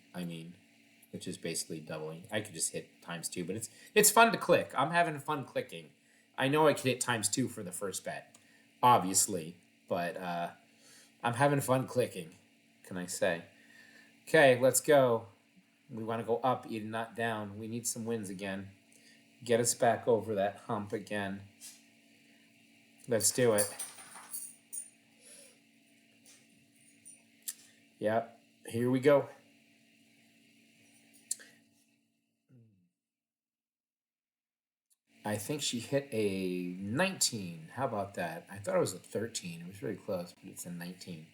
Speaker 1: which is basically doubling. I could just hit ×2, but it's fun to click. I'm having fun clicking. I know I could hit ×2 for the first bet, obviously, but I'm having fun clicking, can I say? Okay, let's go. We want to go up, Eden, not down. We need some wins again. Get us back over that hump again. Let's do it. Yep, here we go. I think she hit a 19. How about that? I thought it was a 13. It was really close, but it's a 19.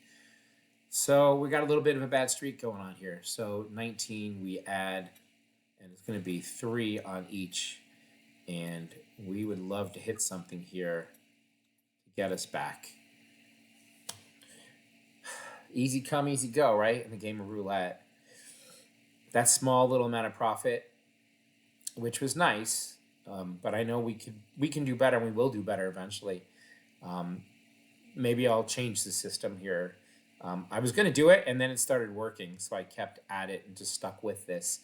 Speaker 1: So we got a little bit of a bad streak going on here. So 19 we add, and it's going to be 3 on each. And we would love to hit something here to get us back. Easy come, easy go, right? In the game of roulette. That small little amount of profit, which was nice. But I know we can do better, and we will do better eventually. Maybe I'll change the system here. I was going to do it, and then it started working, so I kept at it and just stuck with this.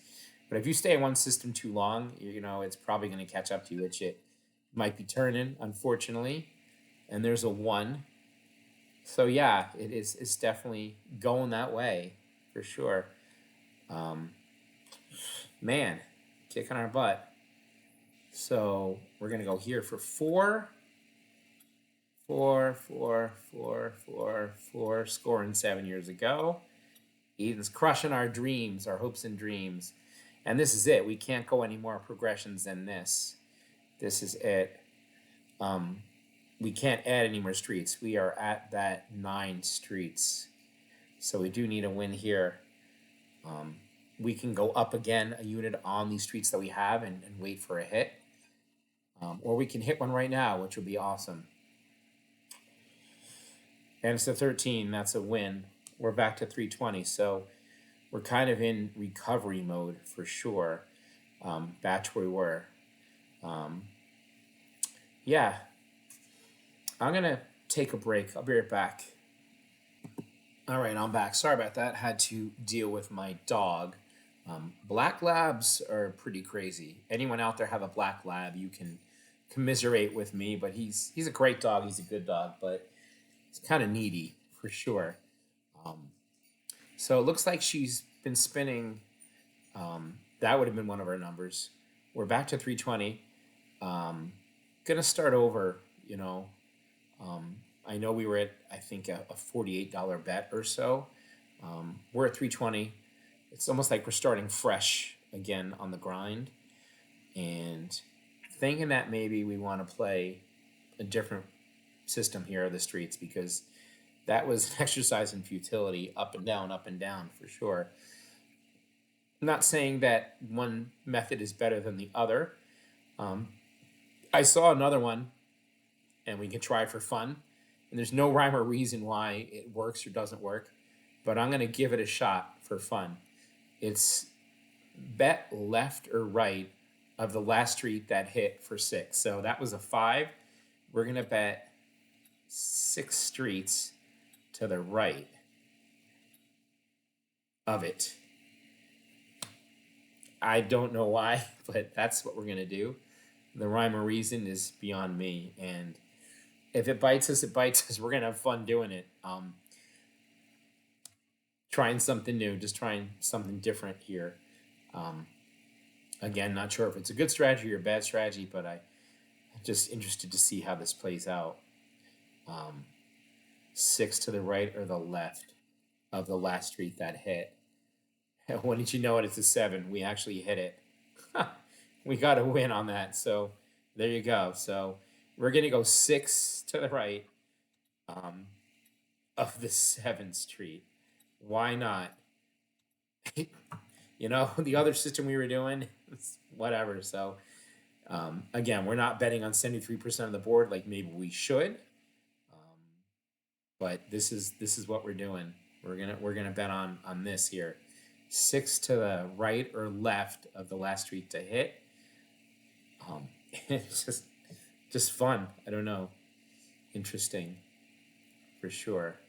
Speaker 1: But if you stay in one system too long, it's probably going to catch up to you. It might be turning, unfortunately, and there's a 1. So yeah, it's definitely going that way for sure. Man, kicking our butt. So we're going to go here for 4. 4, 4, 4, 4, 4, scoring 7 years ago. Eden's crushing our dreams, our hopes and dreams. And this is it. We can't go any more progressions than this. This is it. We can't add any more streets. We are at that 9 streets. So we do need a win here. We can go up again a unit on these streets that we have and wait for a hit. Or we can hit one right now, which would be awesome. And it's a 13. That's a win. We're back to 320. So we're kind of in recovery mode for sure. Back to where we were. Yeah. I'm going to take a break. I'll be right back. All right, I'm back. Sorry about that. Had to deal with my dog. Black labs are pretty crazy. Anyone out there have a black lab? You can commiserate with me, but he's a great dog. He's a good dog, but he's kind of needy for sure. Um, so it looks like she's been spinning. That would have been one of our numbers. We're back to 320. Um, gonna start over. You know, um, I know we were at I think a $48 bet or so. We're at 320. It's almost like we're starting fresh again on the grind, and thinking that maybe we want to play a different system here of the streets because that was an exercise in futility, up and down for sure. I'm not saying that one method is better than the other. Um, I saw another one, and we can try it for fun. And there's no rhyme or reason why it works or doesn't work, but I'm going to give it a shot for fun. It's bet left or right of the last street that hit for six. So that was a five. We're going to bet six streets to the right of it. I don't know why, but that's what we're going to do. The rhyme or reason is beyond me. And if it bites us, it bites us. We're going to have fun doing it. Trying something new, just trying something different here. Um, Again, not sure if it's a good strategy or a bad strategy, but I'm just interested to see how this plays out. Um, Six to the right or the left of the last street that hit. When did you know it? It's a seven. We actually hit it. We got a win on that. So there you go. So we're going to go six to the right um, of the 7th Street. Why not? The other system we were doing, it's whatever. So again, we're not betting on 73% of the board like maybe we should. But this is what we're doing. We're gonna bet on this here. Six to the right or left of the last street to hit. It's just fun. I don't know. Interesting for sure.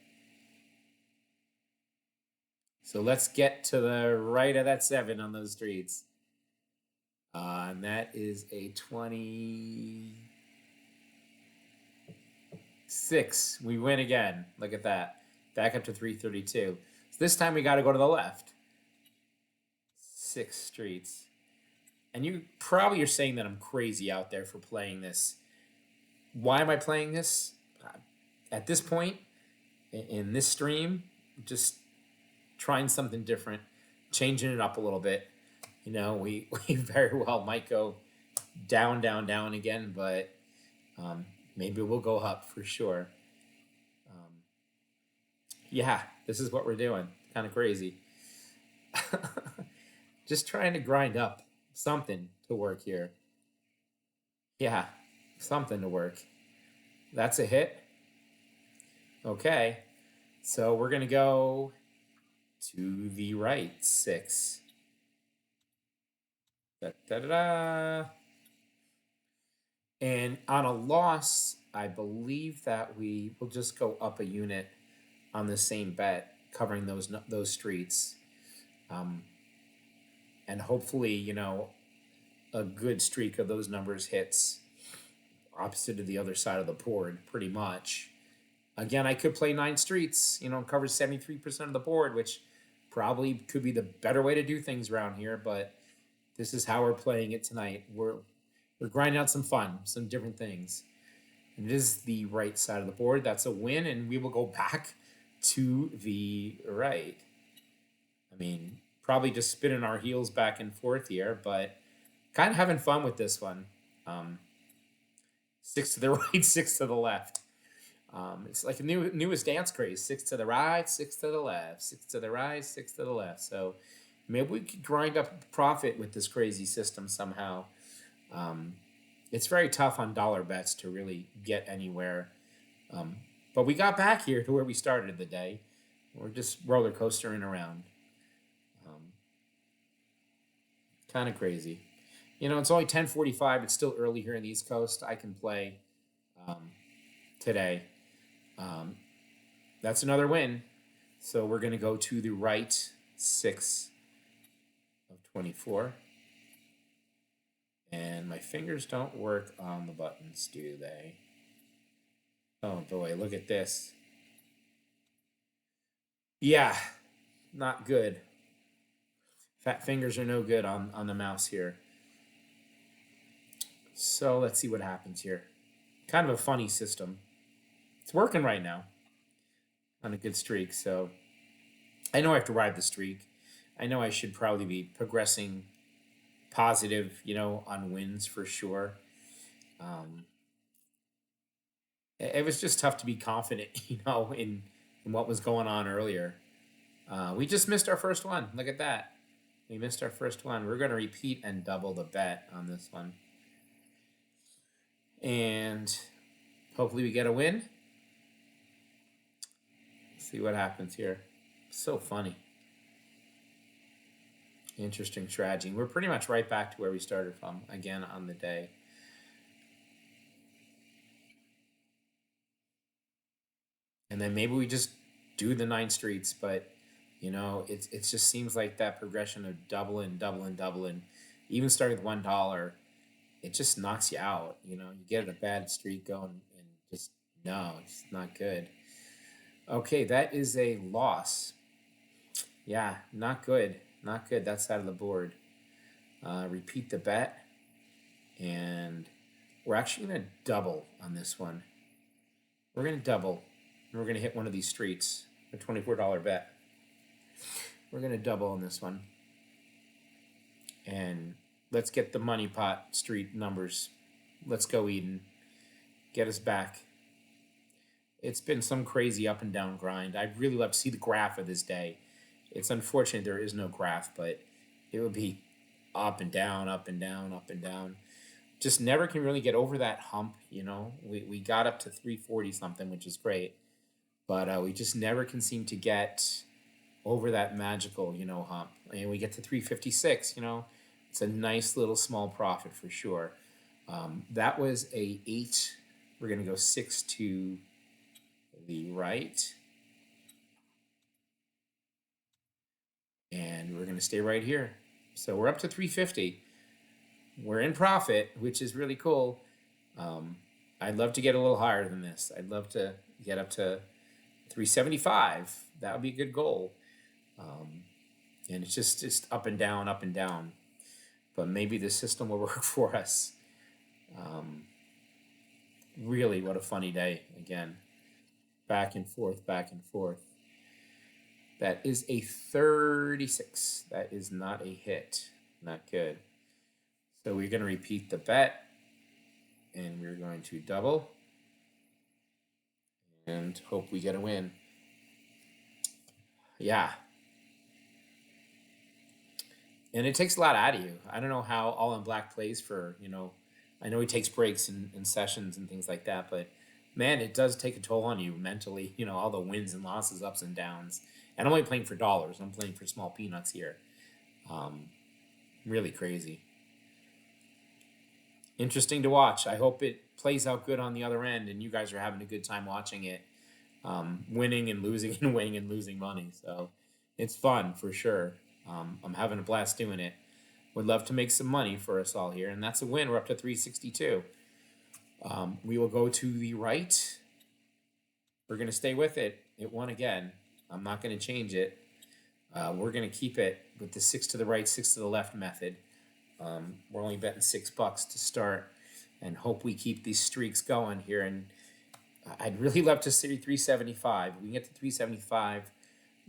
Speaker 1: So let's get to the right of that seven on those streets. And that is a 26. We win again. Look at that. Back up to 332. So this time we got to go to the left. Six streets. And you probably are saying that I'm crazy out there for playing this. Why am I playing this? At this point, in this stream, just trying something different, changing it up a little bit. We very well might go down, down, down again, but maybe we'll go up for sure. Yeah, this is what we're doing. Kind of crazy. Just trying to grind up something to work here. Yeah, something to work. That's a hit. Okay, so we're going to go to the right, six. Da, da, da, da. And on a loss, I believe that we will just go up a unit on the same bet, covering those streets. And hopefully, a good streak of those numbers hits opposite of the other side of the board, pretty much. Again, I could play 9 streets, covers 73% of the board, which probably could be the better way to do things around here, but this is how we're playing it tonight. We're grinding out some fun, some different things. And it is the right side of the board. That's a win, and we will go back to the right. I mean, probably just spinning our heels back and forth here, but kind of having fun with this one. 6 to the right, 6 to the left. It's like a newest dance craze. 6 to the right, 6 to the left, 6 to the right, 6 to the left. So maybe we could grind up profit with this crazy system somehow. It's very tough on dollar bets to really get anywhere. But we got back here to where we started the day. We're just roller coastering around. Kind of crazy. It's only 10:45. It's still early here in the East Coast. I can play today. That's another win. So we're going to go to the right 6 of 24. And my fingers don't work on the buttons, do they? Oh boy, look at this. Yeah, not good. Fat fingers are no good on the mouse here. So let's see what happens here. Kind of a funny system. It's working right now on a good streak, so I know I have to ride the streak. I know I should probably be progressing positive, on wins for sure. Um, it was just tough to be confident, in what was going on earlier. We just missed our first one. Look at that. We missed our first one. We're going to repeat and double the bet on this one. And hopefully we get a win. Let's see what happens here. So funny. Interesting strategy. We're pretty much right back to where we started from again on the day. And then maybe we just do the 9 streets, but it just seems like that progression of doubling, even starting with $1, it just knocks you out. You get a bad streak going, and just no, it's not good. Okay, that is a loss. Yeah, not good. Not good. That side of the board. Repeat the bet. And we're actually going to double on this one. We're going to double. And we're going to hit one of these streets. A $24 bet. We're going to double on this one. And let's get the money pot street numbers. Let's go, Eden. Get us back. It's been some crazy up and down grind. I'd really love to see the graph of this day. It's unfortunate there is no graph, but it would be up and down, up and down, up and down. Just never can really get over that hump, We got up to 340 something, which is great. But we just never can seem to get over that magical, hump. And we get to 356, It's a nice little small profit for sure. That was a 8. We're going to go 6 to the right. And we're going to stay right here. So we're up to 350. We're in profit, which is really cool. I'd love to get a little higher than this. I'd love to get up to 375. That would be a good goal. And it's just up and down, up and down. But maybe the system will work for us. Really, what a funny day again. Back and forth, back and forth. That is a 36. That is not a hit. Not good. So we're going to repeat the bet. And we're going to double. And hope we get a win. Yeah. And it takes a lot out of you. I don't know how All in Black plays for, I know he takes breaks in sessions and things like that, but man, it does take a toll on you mentally, all the wins and losses, ups and downs. And I'm only playing for dollars. I'm playing for small peanuts here. Really crazy. Interesting to watch. I hope it plays out good on the other end and you guys are having a good time watching it. Winning and losing and winning and losing money. So it's fun for sure. I'm having a blast doing it. Would love to make some money for us all here. And that's a win. We're up to 362. We will go to the right. We're going to stay with it. It won again. I'm not going to change it. We're going to keep it with the 6 to the right, 6 to the left method. We're only betting $6 to start and hope we keep these streaks going here. And I'd really love to see 375. If we can get to 375,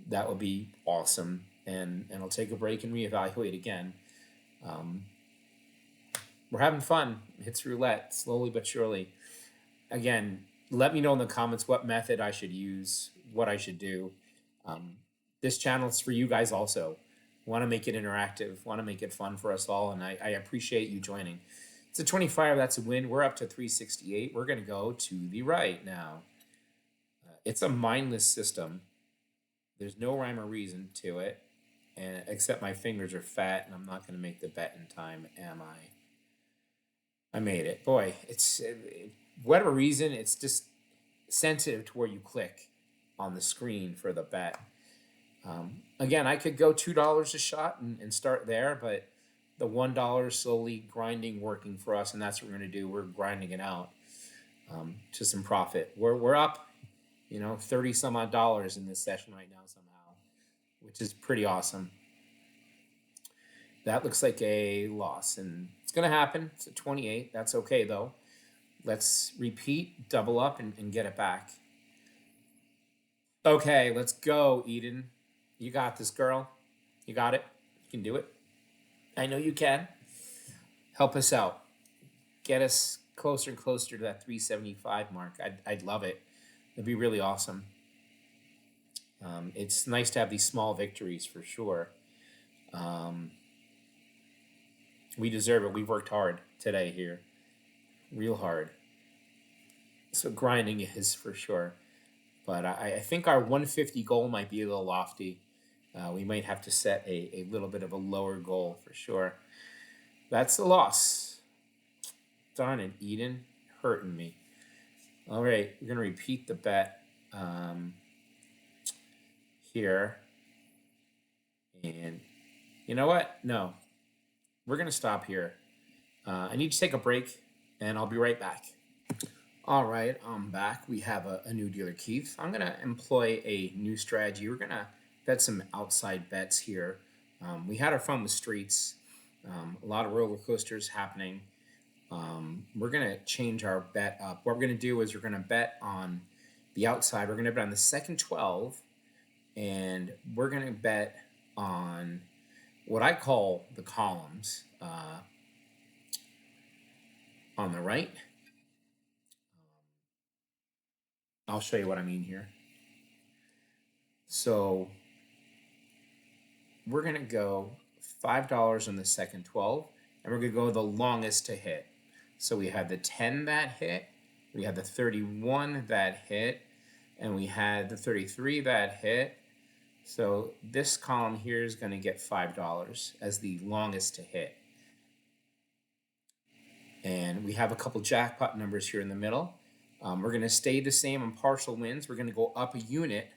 Speaker 1: that would be awesome. And I'll take a break and reevaluate again. We're having fun. It's roulette, slowly but surely. Again, let me know in the comments what method I should use, what I should do. This channel is for you guys also. Want to make it interactive, want to make it fun for us all, and I appreciate you joining. It's a 25, that's a win. We're up to 368. We're going to go to the right now. It's a mindless system. There's no rhyme or reason to it, and except my fingers are fat, and I'm not going to make the bet in time, am I? I made it. Boy, it's whatever reason, it's just sensitive to where you click on the screen for the bet. Again, I could go $2 a shot and start there, but the $1 slowly grinding working for us, and that's what we're going to do. We're grinding it out to some profit. We're up, 30 some odd dollars in this session right now somehow, which is pretty awesome. That looks like a loss, and it's going to happen. It's a 28. That's okay, though. Let's repeat, double up, and get it back. Okay, let's go, Eden. You got this, girl. You got it. You can do it. I know you can. Help us out. Get us closer and closer to that 375 mark. I'd love it. It'd be really awesome. It's nice to have these small victories for sure. We deserve it. We've worked hard today here. Real hard. That's what grinding is for sure. But I think our 150 goal might be a little lofty. We might have to set a little bit of a lower goal for sure. That's a loss. Darn it, Eden. Hurting me. All right, we're going to repeat the bet here. And you know what? No. We're going to stop here. I need to take a break, and I'll be right back. All right, I'm back. We have a new dealer, Keith. I'm going to employ a new strategy. We're going to bet some outside bets here. We had our fun with streets. A lot of roller coasters happening. We're going to change our bet up. What we're going to do is we're going to bet on the outside. We're going to bet on the second 12, and we're going to bet on what I call the columns on the right. I'll show you what I mean here. So we're going to go $5 on the second 12, and we're going to go the longest to hit. So we had the 10 that hit, we had the 31 that hit, and we had the 33 that hit. So this column here is going to get $5 as the longest to hit. And we have a couple jackpot numbers here in the middle. We're going to stay the same on partial wins. We're going to go up a unit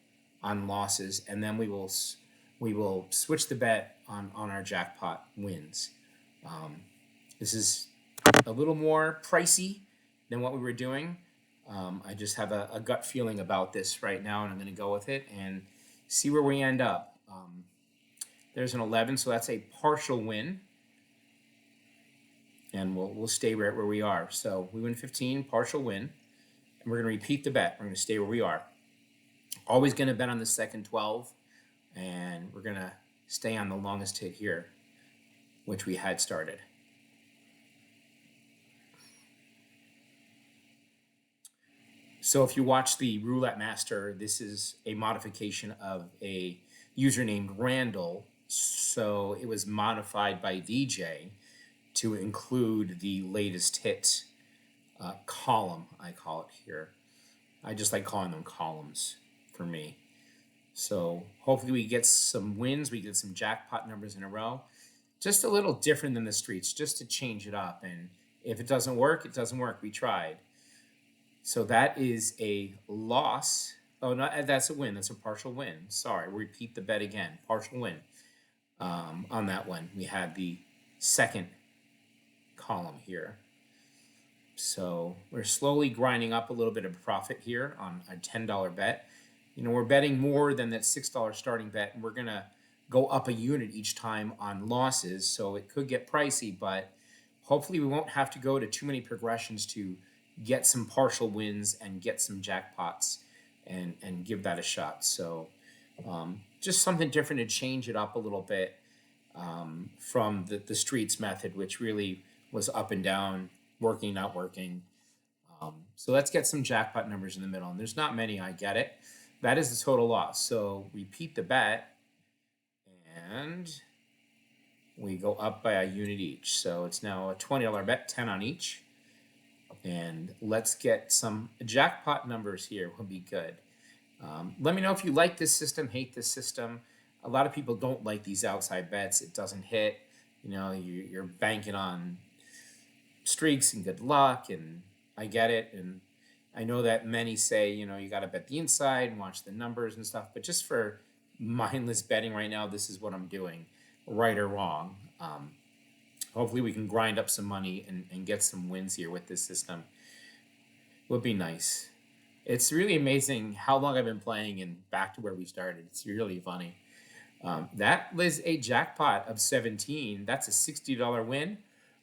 Speaker 1: on losses, and then we will switch the bet on our jackpot wins. This is a little more pricey than what we were doing. I just have a gut feeling about this right now, and I'm going to go with it and see where we end up. There's an 11, so that's a partial win. And we'll stay right where we are. So we win 15, partial win. And we're going to repeat the bet. We're going to stay where we are. Always going to bet on the second 12. And we're going to stay on the longest hit here, which we had started. So if you watch the Roulette Master, this is a modification of a user named Randall. So it was modified by DJ to include the latest hit column, I call it here. I just like calling them columns for me. So hopefully we get some wins, we get some jackpot numbers in a row. Just a little different than the streets, just to change it up. And if it doesn't work, it doesn't work. We tried. So that is a loss. Oh, no, that's a win. That's a partial win. Sorry, repeat the bet again. Partial win on that one. We had the second column here. So we're slowly grinding up a little bit of profit here on a $10 bet. We're betting more than that $6 starting bet, and we're going to go up a unit each time on losses. So it could get pricey, but hopefully we won't have to go to too many progressions to get some partial wins and get some jackpots and give that a shot. So just something different to change it up a little bit from the streets method, which really was up and down, working, not working. So let's get some jackpot numbers in the middle. And there's not many, I get it. That is the total loss. So repeat the bet, and we go up by a unit each. So it's now a $20 bet, 10 on each. And let's get some jackpot numbers here. Will be good. Let me know if you like this system, hate this system. A lot of people don't like these outside bets. It doesn't hit. You're banking on streaks and good luck, and I get it. And I know that many say, you got to bet the inside and watch the numbers and stuff. But just for mindless betting right now, this is what I'm doing, right or wrong. Hopefully, we can grind up some money and get some wins here with this system. Would be nice. It's really amazing how long I've been playing and back to where we started. It's really funny. That was a jackpot of 17. That's a $60 win.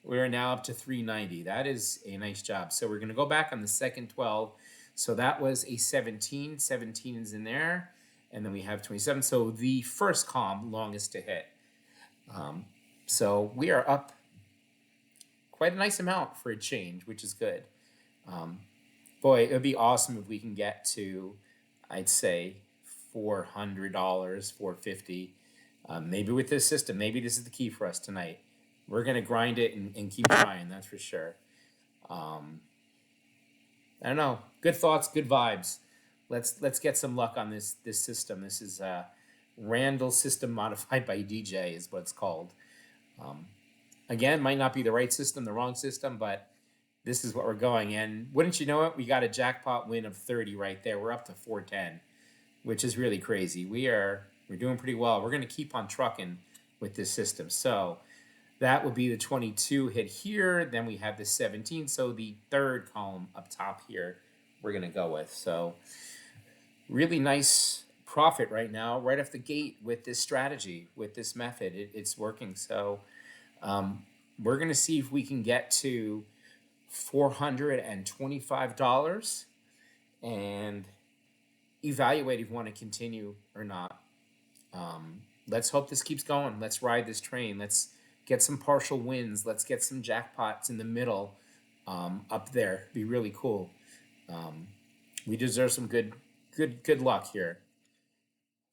Speaker 1: We're now up to 390. That is a nice job. So we're going to go back on the second 12. So that was a 17. 17 is in there. And then we have 27. So the first column, longest to hit. So we are up quite a nice amount for a change, which is good. Boy, it would be awesome if we can get to, I'd say, $400, $450. Maybe with this system, maybe this is the key for us tonight. We're gonna grind it and keep trying. That's for sure. I don't know. Good thoughts, good vibes. Let's get some luck on this system. This is Randall system modified by DJ is what it's called. Again, might not be the right system, the wrong system, but this is what we're going. And wouldn't you know it, we got a jackpot win of 30 right there. We're up to 410, which is really crazy. We're doing pretty well. We're going to keep on trucking with this system. So that would be the 22 hit here. Then we have the 17. So the third column up top here, we're going to go with. So really nice profit right now, right off the gate with this strategy, with this method. It's working. So we're going to see if we can get to $425 and evaluate if we want to continue or not. Let's hope this keeps going. Let's ride this train. Let's get some partial wins. Let's get some jackpots in the middle up there. Be really cool. We deserve some good luck here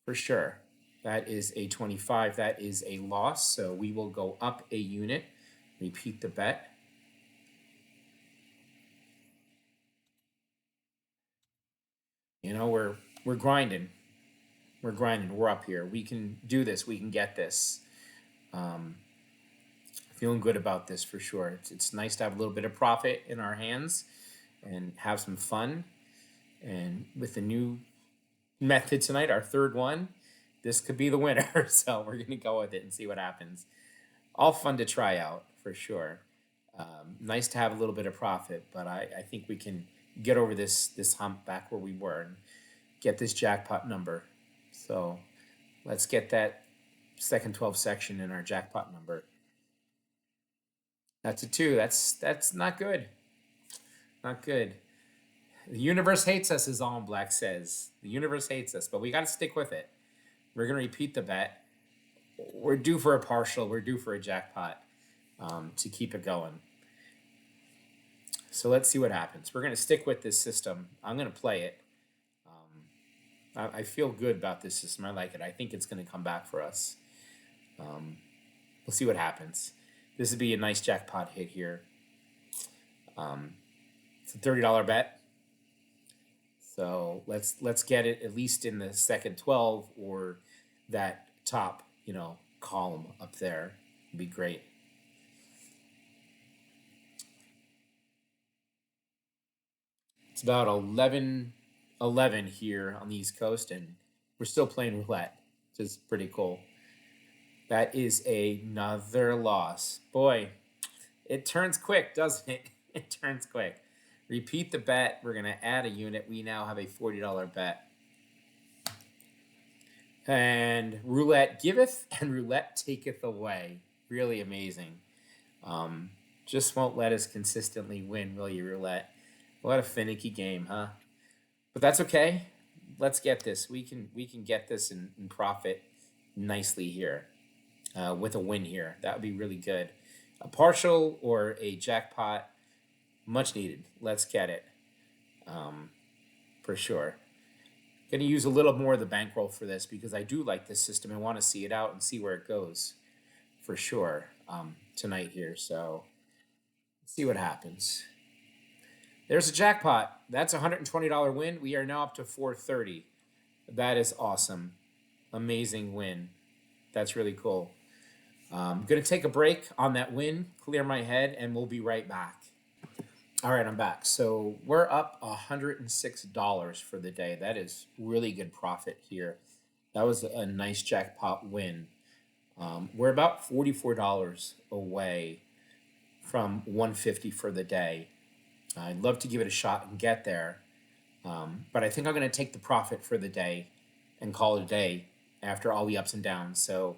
Speaker 1: for sure. That is a 25. That is a loss. So we will go up a unit. Repeat the bet. You know, we're grinding. We're grinding. We're up here. We can do this. We can get this. Feeling good about this for sure. It's nice to have a little bit of profit in our hands and have some fun. And with the new method tonight, our third one, this could be the winner. So we're going to go with it and see what happens. All fun to try out for sure. Nice to have a little bit of profit, but I think we can get over this hump back where we were and get this jackpot number. So let's get that second 12 section in our jackpot number. That's a 2. That's not good. Not good. The universe hates us, as All in Black says. The universe hates us, but we got to stick with it. We're going to repeat the bet. We're due for a partial. We're due for a jackpot to keep it going. So let's see what happens. We're going to stick with this system. I'm going to play it. I feel good about this system. I like it. I think it's going to come back for us. We'll see what happens. This would be a nice jackpot hit here. It's a $30 bet. So let's get it at least in the second 12 or that top, column up there. It'd be great. It's about 11 here on the East Coast, and we're still playing roulette, which is pretty cool. That is another loss. Boy, it turns quick, doesn't it? It turns quick. Repeat the bet. We're going to add a unit. We now have a $40 bet. And roulette giveth and roulette taketh away. Really amazing. Just won't let us consistently win, will you, roulette? What a finicky game, huh? But that's okay. Let's get this. We can get this and profit nicely here with a win here. That would be really good. A partial or a jackpot, much needed. Let's get it for sure. Going to use a little more of the bankroll for this because I do like this system and want to see it out and see where it goes for sure tonight here. So let's see what happens. There's a jackpot. That's a $120 win. We are now up to $430. That is awesome. Amazing win. That's really cool. I'm going to take a break on that win, clear my head, and we'll be right back. All right, I'm back. So we're up $106 for the day. That is really good profit here. That was a nice jackpot win. We're about $44 away from 150 for the day. I'd love to give it a shot and get there, but I think I'm going to take the profit for the day and call it a day after all the ups and downs. So,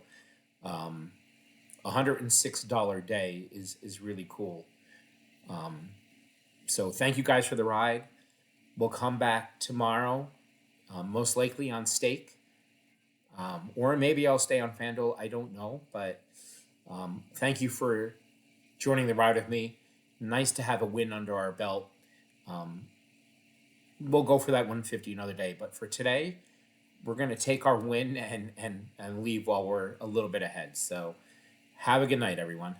Speaker 1: $106 day is really cool. So thank you guys for the ride. We'll come back tomorrow, most likely on stake, or maybe I'll stay on FanDuel. I don't know, but thank you for joining the ride with me. Nice to have a win under our belt. We'll go for that 150 another day, but for today, we're going to take our win and leave while we're a little bit ahead. So have a good night, everyone.